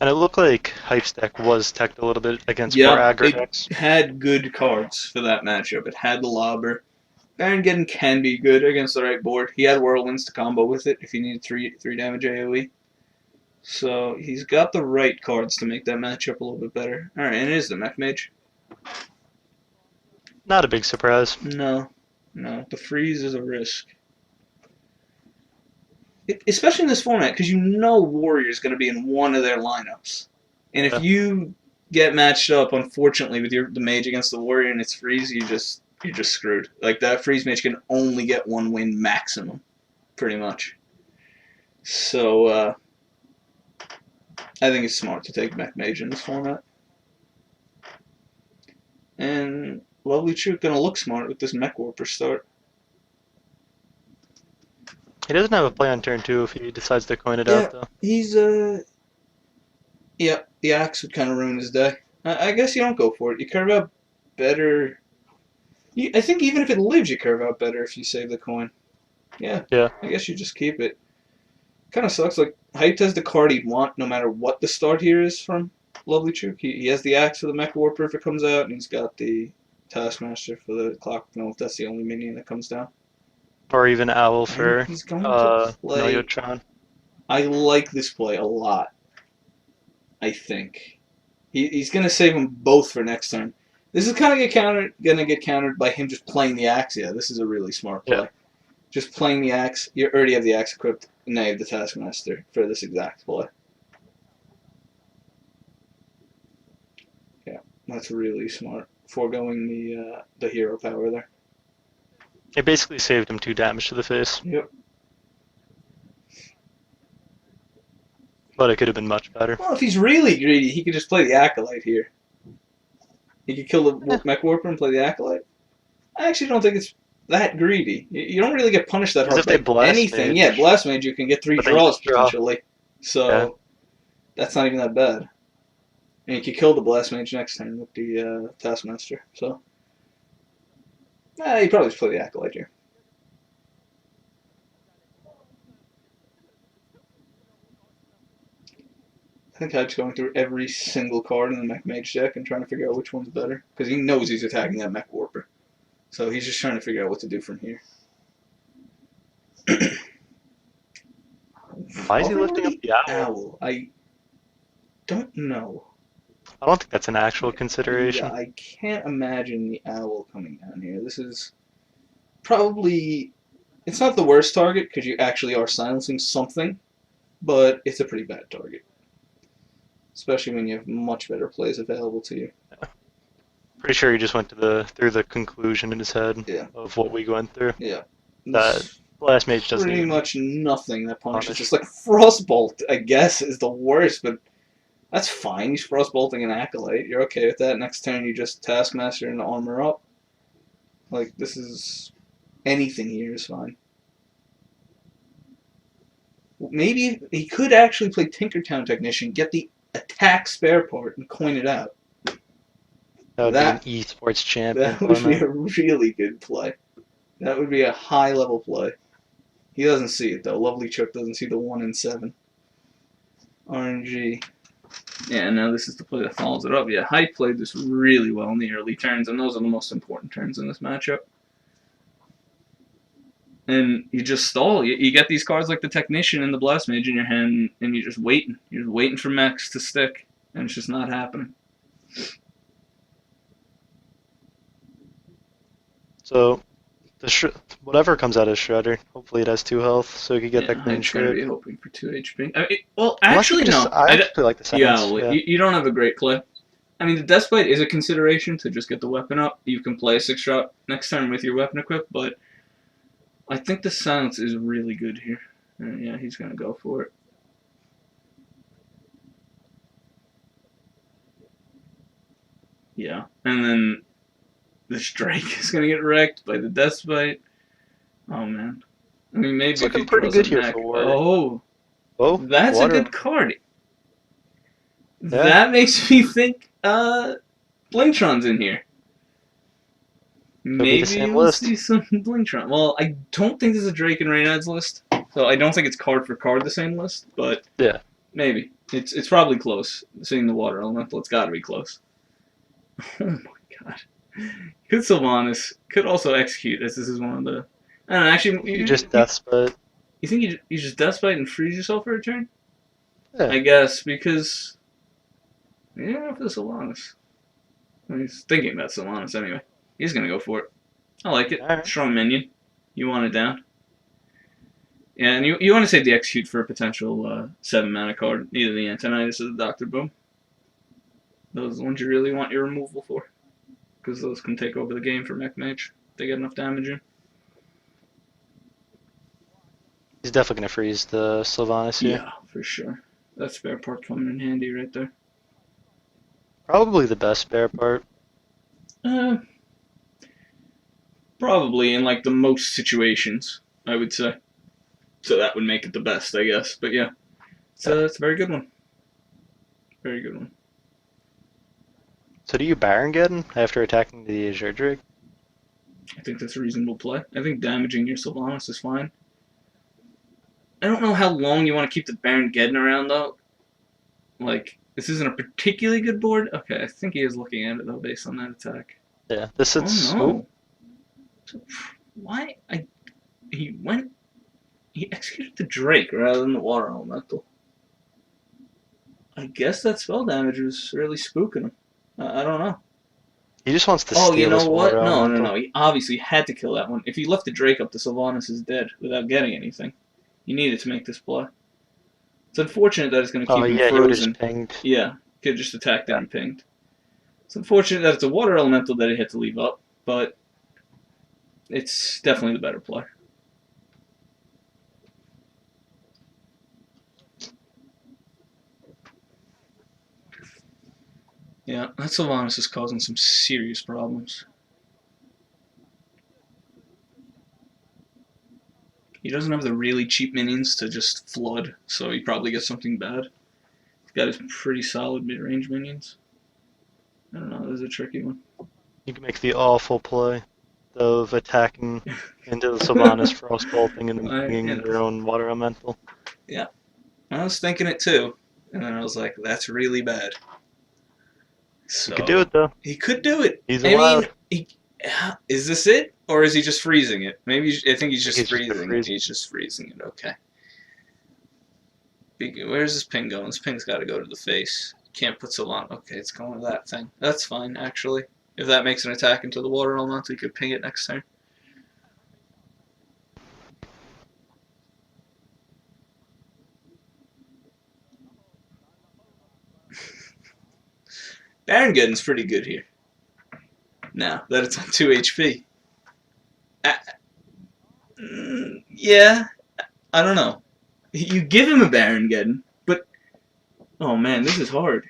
it looked like Hype's deck was teched a little bit against more Yeah, aggro it decks. had good cards for that matchup. It had the Lobber. Baron Geddon can be good against the right board. He had Whirlwinds to combo with it if he needed three damage AoE. So he's got the right cards to make that matchup a little bit better. Alright, and it is the Mech Mage. Not a big surprise. No. The freeze is a risk. Especially in this format, because you know Warrior's going to be in one of their lineups. And if Yeah. you get matched up, unfortunately, with the mage against the Warrior and it's freeze, you're just screwed. Like, that freeze mage can only get one win maximum, pretty much. So, I think it's smart to take Mech Mage in this format. And lovelychook going to look smart with this Mech Warper start. He doesn't have a play on turn 2 if he decides to coin it Yeah, out, though. he's, yeah, the axe would kind of ruin his day. I guess you don't go for it. You carve out better. I think even if it lives, you carve out better if you save the coin. Yeah, Yeah. I guess you just keep it. Kind of sucks. Like, Hyped has the card he'd want no matter what the start here is from lovelychook. He has the axe for the Mech Warper if it comes out, and he's got the Taskmaster for the Clock. No, if that's the only minion that comes down. Or even Owl And for he's going to play. Milliotron. I like this play a lot. I think he's going to save them both for next turn. This is kind of going to get countered by him just playing the axe. Yeah, this is a really smart play. Yeah. Just playing the axe. You already have the axe equipped, and now you have the Taskmaster for this exact play. Yeah, that's really smart. Foregoing the hero power there. It basically saved him 2 damage to the face. Yep. But it could have been much better. Well, if he's really greedy, he could just play the Acolyte here. He could kill the Yeah. Mech Warper and play the Acolyte. I actually don't think it's that greedy. You don't really get punished that Because hard if they by blast anything. mage, Yeah, Blast Mage, you can get 3 but then you draws just draw. potentially. So Yeah. that's not even that bad. And you can kill the Blast Mage next turn with the Taskmaster. So you probably just play the Acolyte here. I think Hype's going through every single card in the Mech Mage deck and trying to figure out which one's better. Because he knows he's attacking that Mech Warper. So he's just trying to figure out what to do from here. Why is he lifting up the owl? I don't know. I don't think that's an actual consideration. Yeah, I can't imagine the owl coming down here. This is probably... It's not the worst target because you actually are silencing something, but it's a pretty bad target. Especially when you have much better plays available to you. Yeah. Pretty sure he just went through the conclusion in his head of what we went through. Yeah. That Blast Mage doesn't pretty even much nothing that punishes. punish. Just like Frostbolt, I guess, is the worst, but that's fine. He's Frostbolting an Acolyte. You're okay with that. Next turn, you just Taskmaster and armor up. Like, this is... Anything here is fine. Maybe he could actually play Tinkertown Technician, get the attack spare part, and coin it out. That would be an esports champion. That would be a really good play. That would be a high-level play. He doesn't see it, though. lovelychook doesn't see the 1 in 7. RNG. Yeah, now this is the play that follows it up. Yeah, Hype played this really well in the early turns, and those are the most important turns in this matchup. And you just stall. You get these cards like the Technician and the Blast Mage in your hand, and you're just waiting. You're just waiting for mechs to stick, and it's just not happening. So, whatever comes out of Shredder, hopefully it has 2 health, so we could get that clean I'm going to be shred. hoping for 2 HP. I mean, well, actually, no. I actually like the sentence. Yeah, you don't have a great play. I mean, the Deathbite is a consideration to just get the weapon up. You can play a 6-drop next turn with your weapon equipped, but I think the Silence is really good here. Yeah, he's going to go for it. Yeah. And then this Drake is gonna get wrecked by the Deathbite. Oh man. I mean, It's maybe if he looking pretty draws a good here for mech. water. Oh, Oh, that's a water. good card. Yeah, That makes me think Blingtron's in here. could be the Maybe same we'll list. see some Blingtron. Well, I don't think there's a Drake and Reynad's list, so I don't think it's card for card the same list, but Yeah. maybe. It's probably close. Seeing the water elemental, it's gotta be close. Oh my god. Could Sylvanas, could also execute as this is one of the. I don't know, actually, You just death spit. you think you just Deathbite and freeze yourself for a turn? Yeah. I guess, because. Yeah, for the Sylvanas. He's thinking about Sylvanas anyway. He's gonna go for it. I like it. Alright. Strong minion. You want it down. Yeah, and you want to save the execute for a potential 7 mana card, either the Antonitis or the Doctor Boom. Those are the ones you really want your removal for, because those can take over the game for Mech Mage. If they get enough damage in. He's definitely gonna freeze the Sylvanas here. Yeah, for sure. That spare part coming in handy right there. Probably the best spare part. Uh, Probably in like the most situations, I would say. So that would make it the best, I guess. But yeah, it's a very good one. Very good one. So do you Baron Geddon after attacking the Azure Drake? I think that's a reasonable play. I think damaging your Sylvanas is fine. I don't know how long you want to keep the Baron Geddon around, though. Like, this isn't a particularly good board. Okay, I think he is looking at it, though, based on that attack. Yeah, this Oh, is. no. So, why? He went... He executed the Drake rather than the Water Elemental. I guess that spell damage was really spooking him. I don't know. He just wants to Oh, you steal know this water what? No, no, elemental. no. He obviously had to kill that one. If he left the Drake up, the Sylvanas is dead without getting anything. He needed to make this play. It's unfortunate that it's going to Oh keep him yeah, he would have frozen. just pinged. Yeah, could just attacked Yeah. and pinged. It's unfortunate that it's a water elemental that he had to leave up, but it's definitely the better play. Yeah, that Sylvanas is causing some serious problems. He doesn't have the really cheap minions to just flood, so he probably gets something bad. He's got his pretty solid mid-range minions. I don't know, this is a tricky one. You can make the awful play of attacking into the Sylvanas Frost bolting and then pinging your own water elemental. Yeah, I was thinking it too, and then I was like, that's really bad. So, He could do it though. He could do it. He's allowed. Is this it, or is he just freezing it? Maybe I think he's just freezing it. Freezing. He's just freezing it. Okay. Where's this ping going? This ping's got to go to the face. Can't put so long. Okay, it's going to that thing. That's fine, actually. If that makes an attack into the water elemental, you could ping it next turn. Baron Geddon's pretty good here. Now that it's on 2 HP. Yeah, I don't know. You give him a Baron Geddon, but oh man, this is hard.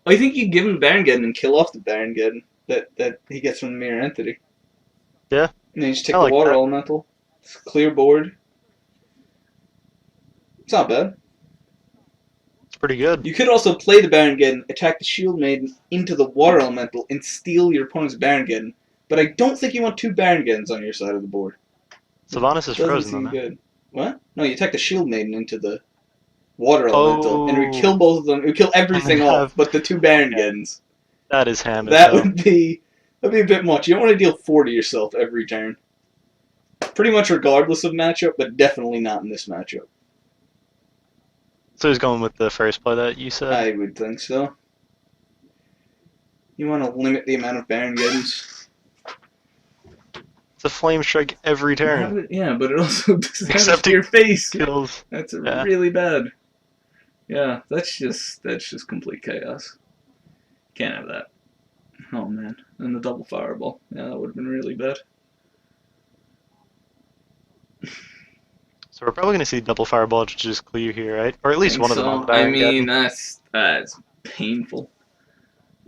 I think you give him the Baron Geddon and kill off the Baron Geddon that he gets from the Mirror Entity. Yeah. And then you just take the water elemental. It's a clear board. It's not bad. It's pretty good. You could also play the Baron Geddon, attack the Shield Maiden into the water elemental, and steal your opponent's Baron Geddon. But I don't think you want 2 Baron Geddons on your side of the board. Sylvanas is frozen though. Good. What? No, you attack the Shield Maiden into the water elemental, and we kill both of them. We kill everything off, but the 2 Baron Geddons. That is ham. That would be a bit much. You don't want to deal 4 to yourself every turn. Pretty much regardless of matchup, but definitely not in this matchup. So he's going with the first play that you said? I would think so. You want to limit the amount of Baron Geddons. It's a flame strike every turn. Yeah, but it also does damage to your face. Kills. That's really bad. Yeah, that's just complete chaos. Can't have that. Oh man, and the double fireball. Yeah, that would have been really bad. So we're probably going to see double fireball just clear here, right? Or at least one of them on the Baron I mean, that's painful.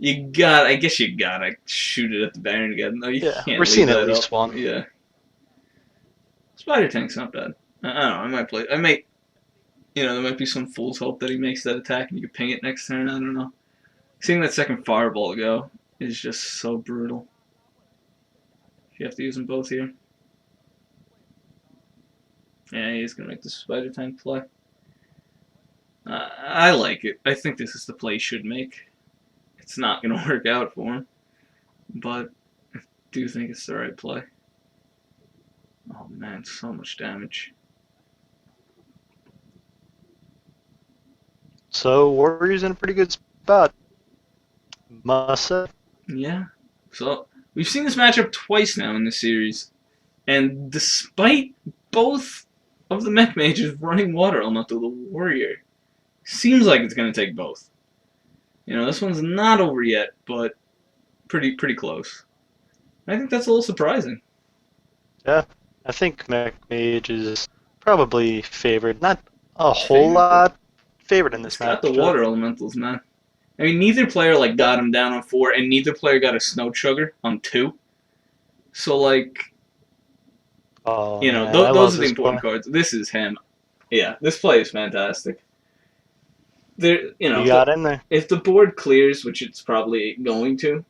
I guess you gotta shoot it at the Baron again. No, you Yeah, we're can't leave seeing at that up. least one. Yeah. Spider Tank's not bad. I don't know, I might play, I might, there might be some fool's hope that he makes that attack and you can ping it next turn, I don't know. Seeing that second fireball go is just so brutal. You have to use them both here. Yeah, he's gonna make the Spider Tank play. I like it. I think this is the play he should make. It's not gonna work out for him, but I do think it's the right play. Oh man, so much damage. So Warriors in a pretty good spot, must say. Yeah. So we've seen this matchup twice now in this series, and despite both of the mech mages running water elemental, the warrior seems like it's gonna take both. This one's not over yet, but pretty close. I think that's a little surprising. Yeah, I think Mech Mage is probably favored. Not a whole lot favored in this It's got match. the water elementals, man. I mean, neither player got him down on 4, and neither player got a snow chugger on 2. So Oh, man, those are the important cards. This is him. Yeah, this play is fantastic. He got in there. If the board clears, which it's probably going to,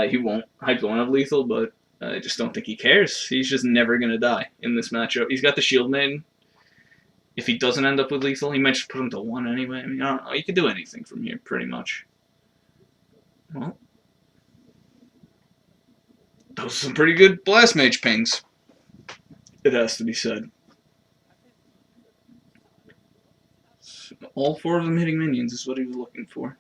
he won't. Hype won't have lethal, but I just don't think he cares. He's just never gonna die in this matchup. He's got the Shield Maiden. If he doesn't end up with lethal, he might just put him to 1 anyway. I mean, I don't know. You can do anything from here, pretty much. Well, those are some pretty good Blast Mage pings. It has to be said. All 4 of them hitting minions is what he was looking for.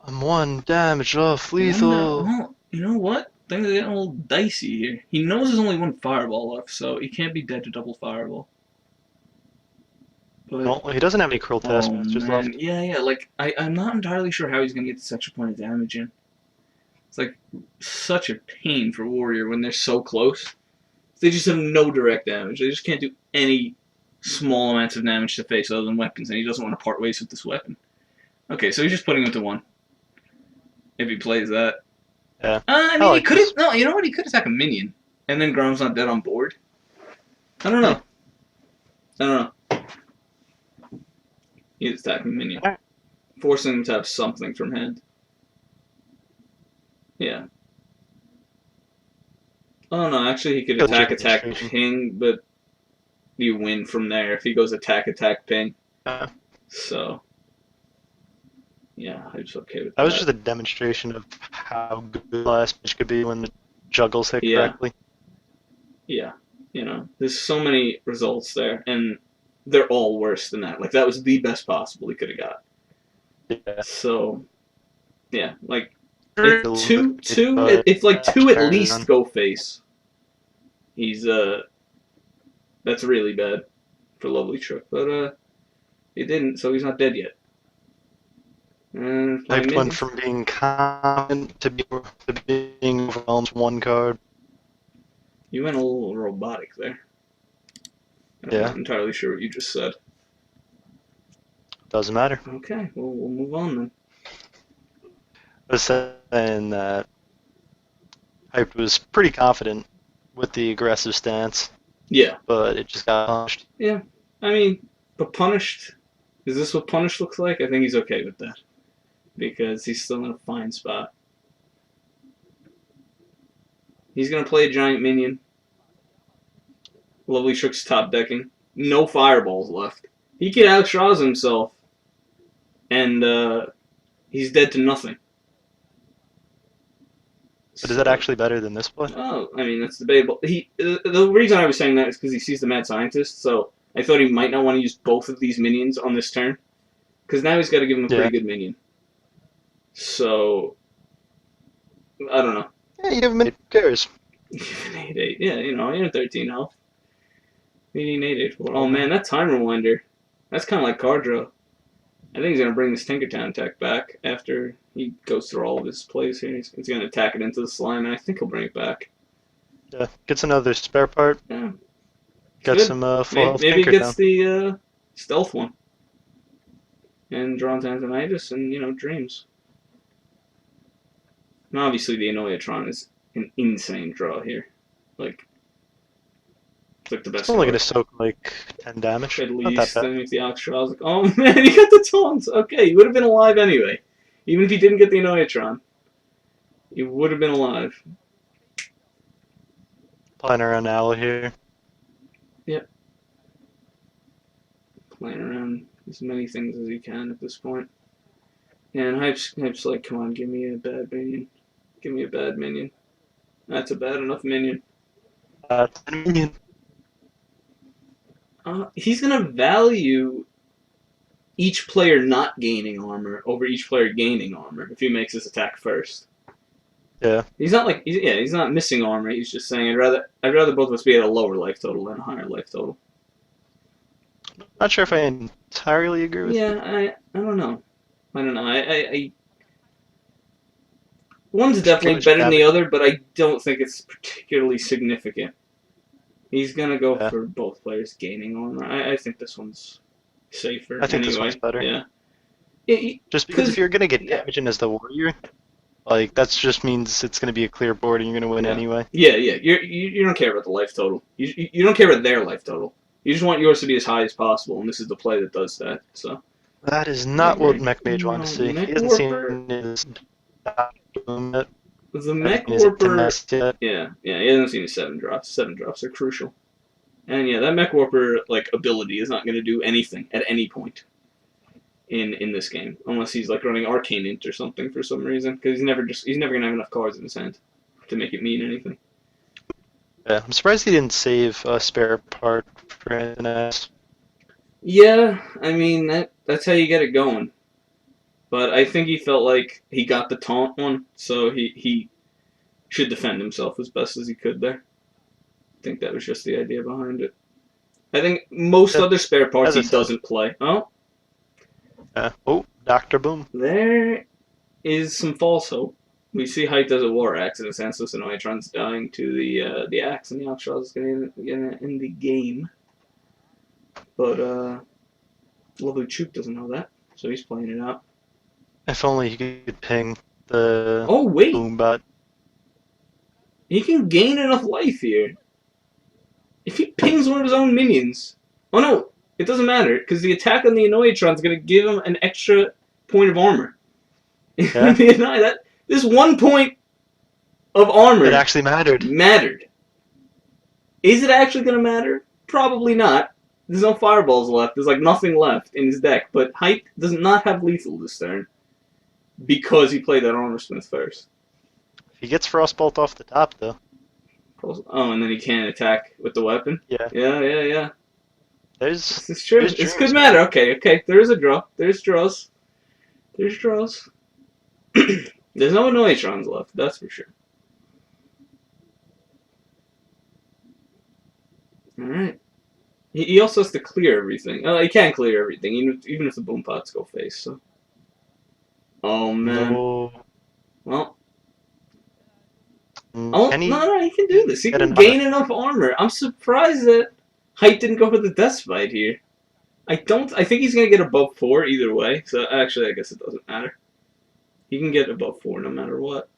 I'm 1 damage off lethal. Well, you know what? Things are getting a little dicey here. He knows there's only 1 fireball left, so he can't be dead to double fireball. But, well, he doesn't have any cruel taskmasters left. Yeah. I'm not entirely sure how he's gonna get this extra point of damage in. It's such a pain for Warrior when they're so close. They just have no direct damage. They just can't do any small amounts of damage to face other than weapons, and he doesn't want to part ways with this weapon. Okay, so he's just putting him to 1. If he plays that. Yeah. I mean, he could have. No, you know what? He could attack a minion, and then Grom's not dead on board. I don't know. He's attacking a minion, forcing him to have something from hand. Yeah. Oh no, actually he could attack, ping, but you win from there if he goes attack, ping. So, yeah, I was okay with that. That was just a demonstration of how good the last match could be when the juggles hit correctly. Yeah, there's so many results there, and they're all worse than that. That was the best possible he could have got. Yeah. So, yeah, if two at least go face, he's that's really bad for lovelychook. But he didn't, so he's not dead yet. I went from being confident to being overwhelmed 1 card. You went a little robotic there. I'm not entirely sure what you just said. Doesn't matter. Okay, well, we'll move on then. I was saying that Hype was pretty confident with the aggressive stance. Yeah. But it just got punished. Yeah. I mean, but punished, is this what punished looks like? I think he's okay with that. Because he's still in a fine spot. He's going to play a giant minion. Lovelychook's top decking. No fireballs left. He could outstraws himself. And he's dead to nothing. But is that actually better than this one? Oh, I mean, that's debatable. The reason I was saying that is because he sees the Mad Scientist, so I thought he might not want to use both of these minions on this turn. Because now he's got to give him a pretty good minion. So, I don't know. Yeah, you give him a minute. Who cares? Give an 8-8. Yeah, you're at 13 health. You need an 8-8. Oh man, that Time Rewinder. That's kind of like card draw. I think he's going to bring this Tinkertown tech back after he goes through all of his plays here. He's going to attack it into the slime, and I think he'll bring it back. Yeah, gets another spare part. Yeah. Got some full health Maybe he gets Tinkertown. the stealth one. And Drawn Tantonitis and, Dreams. And obviously the Annoyatron is an insane draw here. Like, it's like the It's best only going card. to soak like 10 damage. At Not that least. bad. Then if the Oxtra, I was like, oh man, he got the taunts. Okay, he would have been alive anyway. Even if he didn't get the Annoyatron, he would have been alive. Playing around Owl here. Yep. Playing around as many things as he can at this point. And Hype's like, come on, give me a bad minion. Give me a bad minion. That's a bad enough minion. That's a minion. He's gonna value each player not gaining armor over each player gaining armor if he makes his attack first. Yeah. He's not like he's not missing armor. He's just saying I'd rather both of us be at a lower life total than a higher life total. Not sure if I entirely agree with Yeah, you. I don't know. I one's It's too definitely much better than the damage. other, but I don't think it's particularly significant. He's gonna go Yeah. for both players gaining armor. I think this one's safer I think this one's anyway. better. Yeah. Just because if Because you're going to get yeah, damage in as the warrior, like that just means it's going to be a clear board and you're going to win yeah, anyway. yeah. You don't care about the life total. You don't care about their life total. You just want yours to be as high as possible, and this is the play that does that. So That is I not what agree. Mech Mage wanted to No, see. Mech He hasn't Warper. seen his yet. The Hasn't Mech seen his Warper. nest yet. Yeah. He hasn't seen his 7 drops. 7 drops are crucial. And yeah, that Mech Warper like ability is not going to do anything at any point in this game unless he's like running Arcane Int or something for some reason because he's never going to have enough cards in his hand to make it mean anything. Yeah, I'm surprised he didn't save a spare part for anything else. Yeah, I mean that's how you get it going. But I think he felt like he got the taunt one, so he should defend himself as best as he could there. I think that was just the idea behind it. I think most other spare parts As I he said. doesn't play. Oh, Oh, Dr. Boom. there is some false hope. We see Height as a war axe, and Sansos and Oitron's dying to the axe, and the Alshraz is going to end the game. But lovelychook doesn't know that, so he's playing it out. If only he could ping the Oh wait, boom bot. he can gain enough life here. If he pings one of his own minions, oh no, it doesn't matter because the attack on the Annoyatron is going to give him an extra point of armor. Yeah. This 1 point of armor It actually mattered. mattered. Is it actually going to matter? Probably not. There's no fireballs left. There's like nothing left in his deck. But Hype does not have lethal this turn because he played that Armor Smith first. He gets Frostbolt off the top, though. Oh, and then he can't attack with the weapon? Yeah. Yeah. This is true. This could matter. Okay. There is a draw. There's draws. There's no Annoyatrons left, that's for sure. Alright. He also has to clear everything. He can't clear everything, even if the boom pots go face, so. Oh, man. No. Well. No, he can do this. He can gain enough armor. I'm surprised that Height didn't go for the Death Spite here. I think he's going to get above 4 either way, so actually I guess it doesn't matter. He can get above 4 no matter what.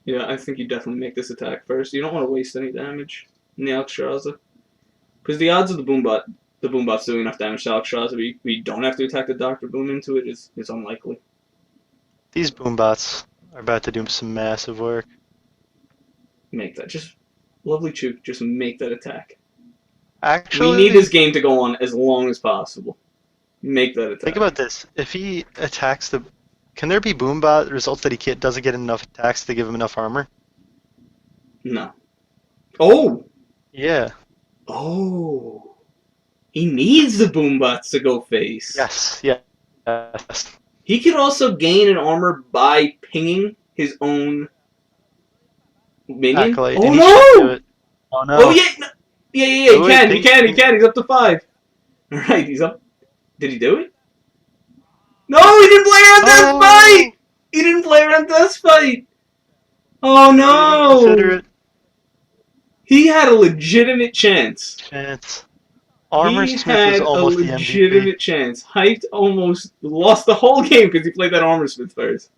Yeah, I think you definitely make this attack first. You don't want to waste any damage in the Alexstrasza. Because the odds of the Boombot's doing enough damage to Alexstrasza, we don't have to attack the Dr. Boom into it, is unlikely. These Boombots are about to do some massive work. Make that. Just, lovelychook, just make that attack. Actually, we need his game to go on as long as possible. Make that attack. Think about this. If he attacks the... Can there be Boombot results that he doesn't get enough attacks to give him enough armor? No. Oh! Yeah. Oh. He needs the Boombots to go face. Yes. He could also gain an armor by pinging his own minion. Acolyte, oh no! Oh no! Oh yeah! Yeah. He can. He's up to 5. All right, he's up. Did he do it? No, he didn't play around Death Fight. He didn't play around Death Fight. Oh no! Consider it. He had a legitimate chance. Armor Smith was almost the MVP. He had a legitimate chance. Hyped almost lost the whole game because he played that Armor Smith first.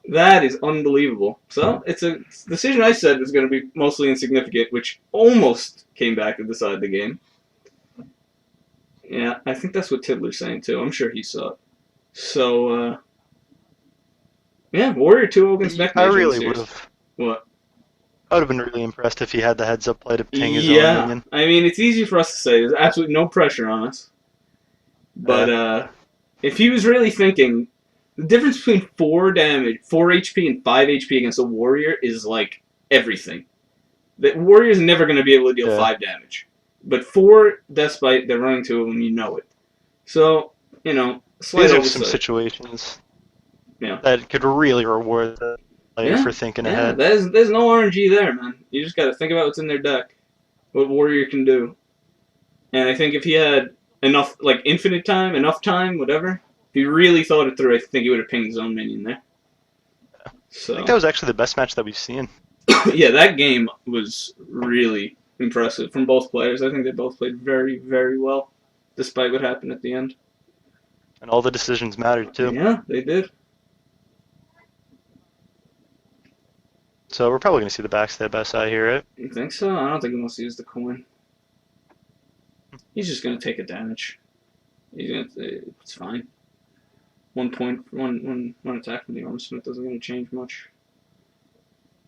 That is unbelievable. So it's a decision I said was going to be mostly insignificant, which almost came back to decide the game. Yeah, I think that's what Tiddler's saying too. I'm sure he saw it. So, yeah, Warrior 2 against Mech I Mage in the really would series. have. What? I would have been really impressed if he had the heads up play to ping his own Yeah, minion. I mean, it's easy for us to say. There's absolutely no pressure on us. But Uh, if he was really thinking, the difference between 4 damage, 4 HP, and 5 HP against a Warrior is like everything. The Warrior's never going to be able to deal yeah. 5 damage. But 4 Deathbite, they're running to it when you know it. So, slight These are some oversight. situations Yeah. that could really reward the player Yeah. for thinking Yeah. ahead. There's no RNG there, man. You just got to think about what's in their deck. What Warrior can do. And I think if he had enough, like infinite time, enough time, whatever, if he really thought it through, I think he would have pinged his own minion there. I think that So, was actually the best match that we've seen. yeah, that game was really impressive from both players. I think they both played very, very well, despite what happened at the end. And all the decisions mattered too. Yeah, they did. So we're probably going to see the backstab SI here, right? You think so? I don't think he wants to use the coin. He's just gonna take a damage. It's fine. 1 point, one attack from the armor smith isn't gonna change much.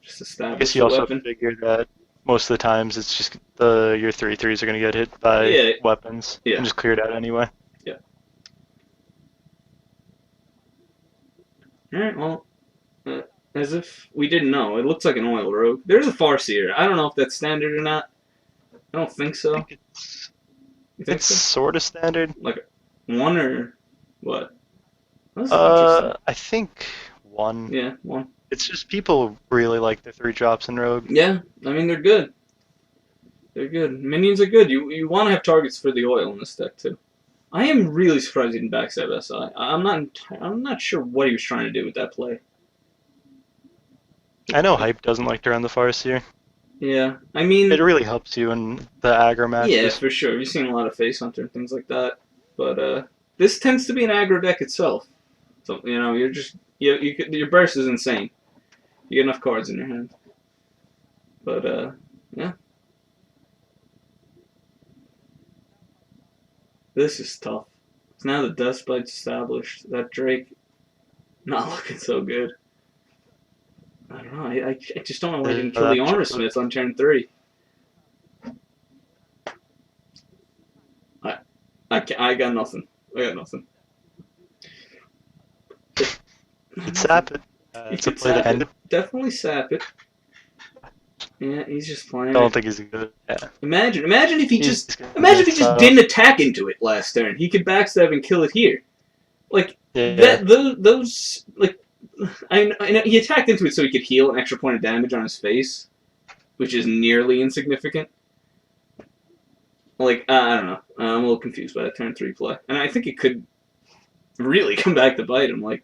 Just I guess establish you the also weapon. figure that most of the times it's just your 3/3s are going to get hit by Yeah, weapons yeah, and just clear it out anyway. yeah. All right. Well, uh, as if we didn't know, it looks like an oil rogue. There's a Farseer. I don't know if that's standard or not. I don't think I so. think it's You think it's so? sort of standard. Like one or what? That's interesting. I think one. Yeah, one. It's just people really like the 3 drops in Rogue. Yeah, I mean they're good. They're good. Minions are good. You want to have targets for the oil in this deck too. I am really surprised he didn't backstab SI. I'm not sure what he was trying to do with that play. I know Hype doesn't like to run the Farseer. Yeah, I It mean, really helps you in the aggro yeah, matches. for sure. You've seen a lot of Face Hunter and things like that, but this tends to be an aggro deck itself. So you're just your burst is insane. You get enough cards in your hand, but yeah, this is tough. So now the Dust Bite's established. That Drake not looking so good. I don't know. I just don't know why he didn't kill the Armor Smith on turn 3. I got nothing. I got nothing. You could sap it. You It's a could play that sap it. ended. Definitely sap it. Yeah, he's just playing I don't it. think he's good. Yeah. Imagine if he He's just gonna imagine if he mess just up. didn't attack into it last turn. He could backstab and kill it here. Like Yeah. that. Those like I know he attacked into it so he could heal an extra point of damage on his face, which is nearly insignificant. Like I don't know. I'm a little confused by that turn 3 play, and I think it could really come back to bite him. Like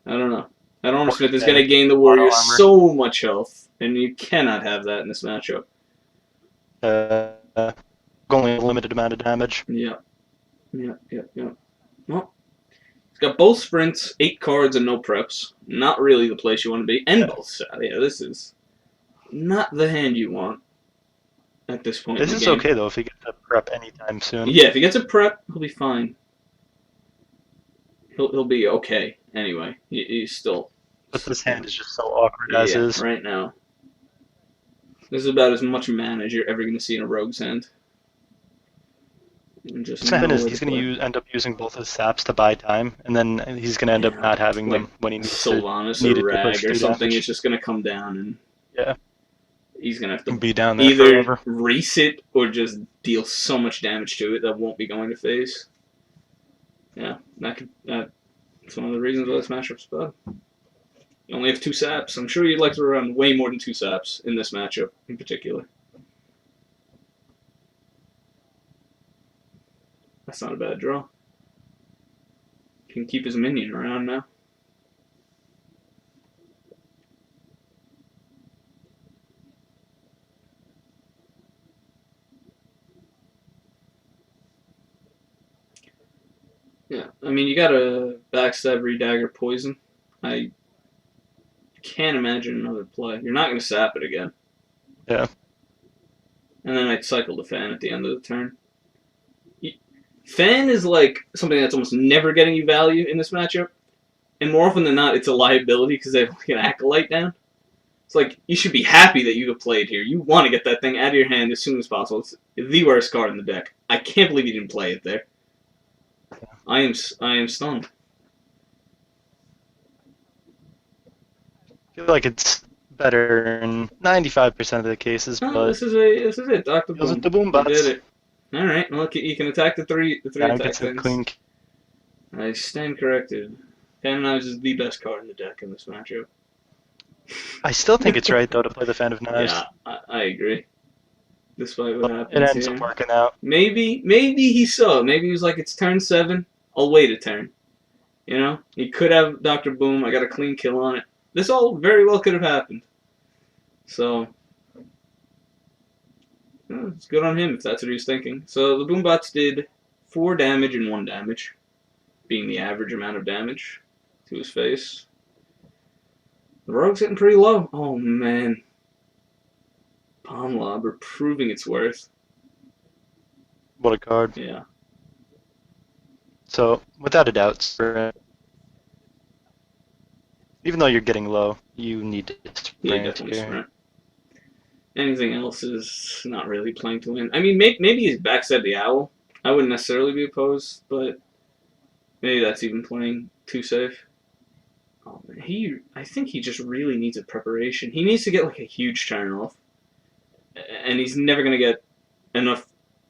I don't know. That Armor Smith is going to gain the Auto Warrior armor. so much health, and you cannot have that in this matchup. Only a limited amount of damage. Yeah. Well, he's got both sprints, 8 cards, and no preps. Not really the place you want to be. And both. Yeah, this is not the hand you want at this point This in the is game. okay though if he gets a prep anytime soon. Yeah, if he gets a prep, he'll be fine. He'll be okay anyway. He's still. But this hand is just so awkward as Yeah, is. right now. This is about as much mana as you're ever going to see in a rogue's hand. And just What's gonna happen is nowhere he's to gonna play. end up using both his saps to buy time, and then he's gonna end up Yeah, not having like them when he needs Sylvanas need or it to push Rag or 3 something damage. is just going to come down and Yeah, he's going to have and to be down there either forever. race it or just deal so much damage to it that won't be going to phase. Yeah, that's one of the reasons why this matchup's bad. You only have 2 saps. I'm sure you'd like to run way more than 2 saps in this matchup in particular. That's not a bad draw. Can keep his minion around now. Yeah, I mean, you got a backstab, redagger, poison. I can't imagine another play. You're not going to sap it again. Yeah. And then I'd cycle the fan at the end of the turn. Fan is like something that's almost never getting you value in this matchup. And more often than not, it's a liability because they have like an Acolyte down. It's like, you should be happy that you have played here. You want to get that thing out of your hand as soon as possible. It's the worst card in the deck. I can't believe you didn't play it there. I am stunned. I feel like it's better in 95% of the cases, but this is it, Dr. Boom. The boom bots. You did it. Alright, well, you can attack the three attack things. Clean. I stand corrected. Fan of Knives is the best card in the deck in this matchup. I still think it's right, though, to play the Fan of Knives. Yeah, I agree. Despite what happens it ends up working out. Maybe he saw. Maybe he was like, it's turn 7. I'll wait a turn. You know? He could have Dr. Boom. I got a clean kill on it. This all very well could have happened. So, it's good on him if that's what he was thinking. So the Boombots did 4 damage and 1 damage, being the average amount of damage to his face. The Rogue's getting pretty low. Oh, man. Palm Lobber proving its worth. What a card. Yeah. So, without a doubt, even though you're getting low, you need to sprint. Yeah, definitely sprint. Anything else is not really playing to win. I mean, maybe he's backside the Owl. I wouldn't necessarily be opposed, but maybe that's even playing too safe. Oh man, I think he just really needs a preparation. He needs to get like a huge turn off, and he's never gonna get enough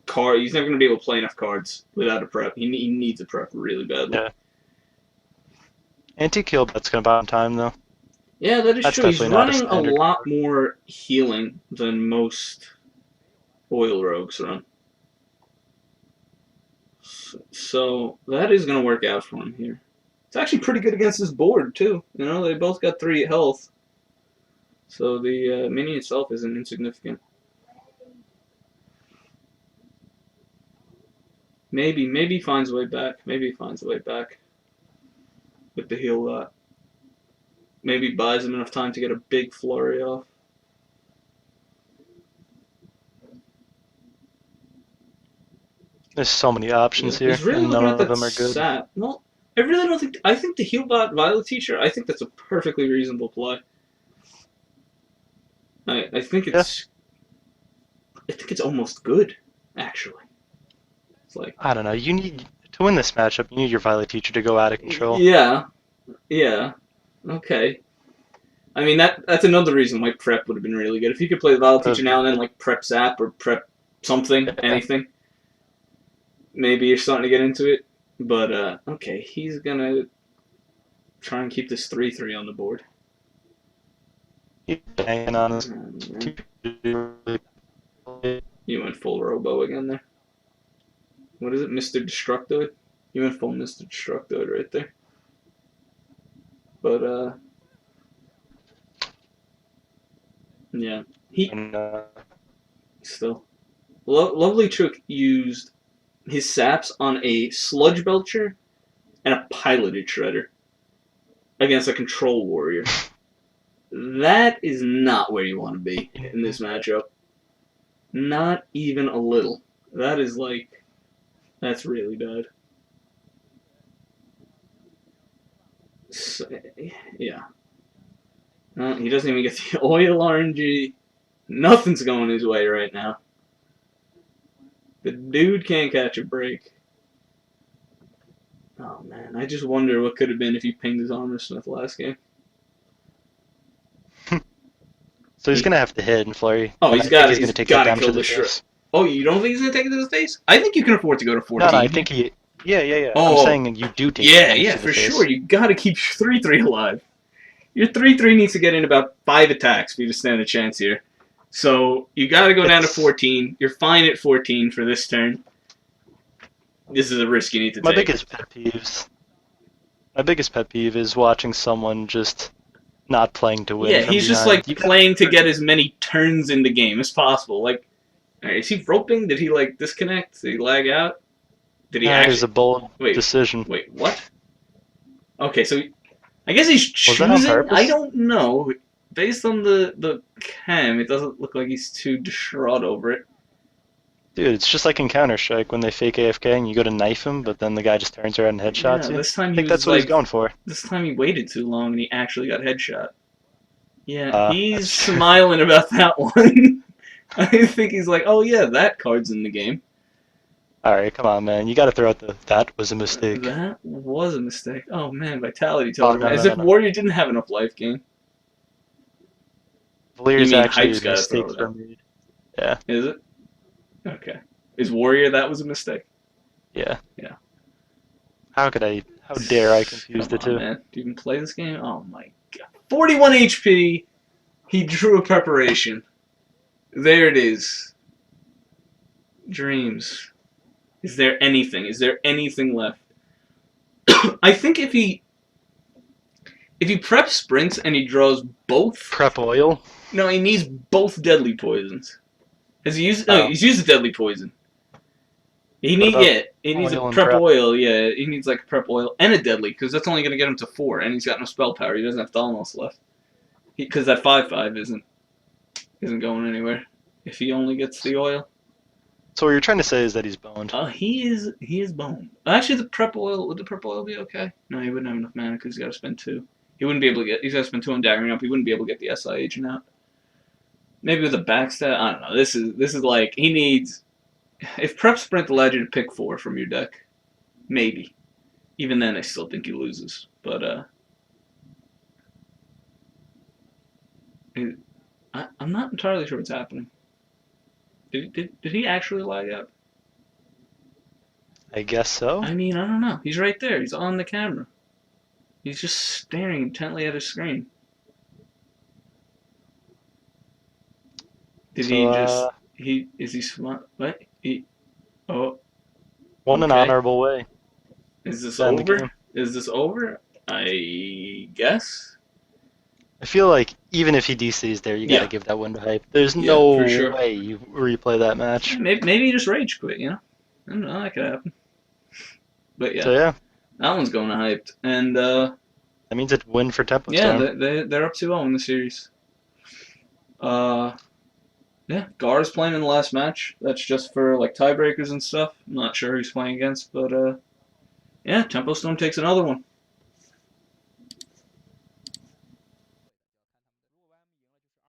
card. He's never gonna be able to play enough cards without a prep. He needs a prep really badly. Yeah. Anti-kill, that's gonna buy him time though. Yeah, that is true. He's running a lot more healing than most oil rogues run. So that is going to work out for him here. It's actually pretty good against his board, too. You know, they both got 3 health. So the mini itself isn't insignificant. Maybe he finds a way back. Maybe he finds a way back with the heal. Maybe buys him enough time to get a big flurry off. There's so many options here, really and none of them are good. Sap. Well, I really don't think. I think the Healbot Violet Teacher. I think that's a perfectly reasonable play. I think it's. Yeah. I think it's almost good, actually. It's like, I don't know. You need to win this matchup. You need your Violet Teacher to go out of control. Yeah. Okay. I mean that's another reason why prep would have been really good. If you could play the Violet Teacher now and then, like prep Zap or prep something, anything. Maybe you're starting to get into it, but okay, he's gonna try and keep this 3/3 on the board. He's hanging on his. You went full Robo again there. What is it, Mr. Destructoid? You went full Mr. Destructoid right there. But yeah, still, lovelychook used his saps on a Sludge Belcher and a Piloted Shredder against a Control Warrior. That is not where you want to be in this matchup. Not even a little. That is like, that's really bad. So, yeah. He doesn't even get the oil RNG. Nothing's going his way right now. The dude can't catch a break. Oh man, I just wonder what could have been if he pinged his Armor Smith last game. So he's gonna have to hit and flurry. Oh, he's got to kill the Shred. Oh, you don't think he's gonna take it to the face? I think you can afford to go to 14. No, I think he. Yeah. Oh, I'm saying you do take. Yeah, for sure. You got to keep 3/3 alive. Your 3/3 needs to get in about 5 attacks for you to stand a chance here. So you got to go down to 14. You're fine at 14 for this turn. This is a risk you need to take. My biggest pet peeve is watching someone just not playing to win. Yeah, he's just like playing to get as many turns in the game as possible. Like, is he roping? Did he like disconnect? Did he lag out? Did he actually? That is a bold decision. Wait, what? Okay, so I guess he's Was that on choosing. I purpose? don't know. Based on the cam, it doesn't look like he's too distraught over it. Dude, it's just like in Counter-Strike when they fake AFK and you go to knife him, but then the guy just turns around and headshots Yeah, you. this time I he think was that's what he's like, going for. this time he waited too long and he actually got headshot. Yeah, That's he's true. smiling about that one. I think he's like, oh yeah, that card's in the game. All right, come on, man. You got to throw out the that was a mistake. That was a mistake. Oh man, Vitality Oh, totem. no, As no, no, if no. Warrior didn't have enough life gain. You Valier's mean actually Hype's a got to mistake throw it for out? me. Yeah, Is it? Okay. Is Warrior that was a mistake? yeah. Yeah. How dare I confuse Come the on, two? man. Do you even play this game? Oh my god. 41 HP. He drew a preparation. There it is. Dreams. Is there anything? Is there anything left? I think if he preps sprints and he draws both, Prep oil? no, he needs both deadly poisons. Has he used? No, Oh, he's used the deadly poison. what about He needs a oil and prep prep? oil. Yeah, he needs like a prep oil and a deadly because that's only gonna get him to 4, and he's got no spell power. He doesn't have Thalmos left because that 5/5 isn't going anywhere if he only gets the oil. So what you're trying to say is that he's boned. He is boned. Actually, the prep oil would the prep oil be okay? No, he wouldn't have enough mana because he's got to spend 2. He wouldn't be able to get. He's got to spend 2 on daggering up. He wouldn't be able to get the SI agent out. Maybe with a backstab. I don't know. This is like he needs. If prep sprint allowed you to pick 4 from your deck, maybe. Even then, I still think he loses. But I'm not entirely sure what's happening. Did he actually lag out? I guess so. I mean, I don't know. He's right there. He's on the camera. He's just staring intently at his screen. Did So he just he is he smart? What he? Oh, won an okay. honorable way Is this to end the over? game. Is this over? I guess. I feel like even if he DCs there, you got to Yeah, give that one to Hype. There's yeah, no for sure. way you replay that Yeah, match. maybe he just rage quit. You know, I don't know. That could happen. But So yeah, yeah, that one's going to hyped. And that means it's win for Tempo yeah, Storm. they're up 2-0 in the series. Uh, yeah, Gar's playing in the last match. That's just for like tiebreakers and stuff. I'm not sure who's playing against, but yeah, Tempo Storm takes another one.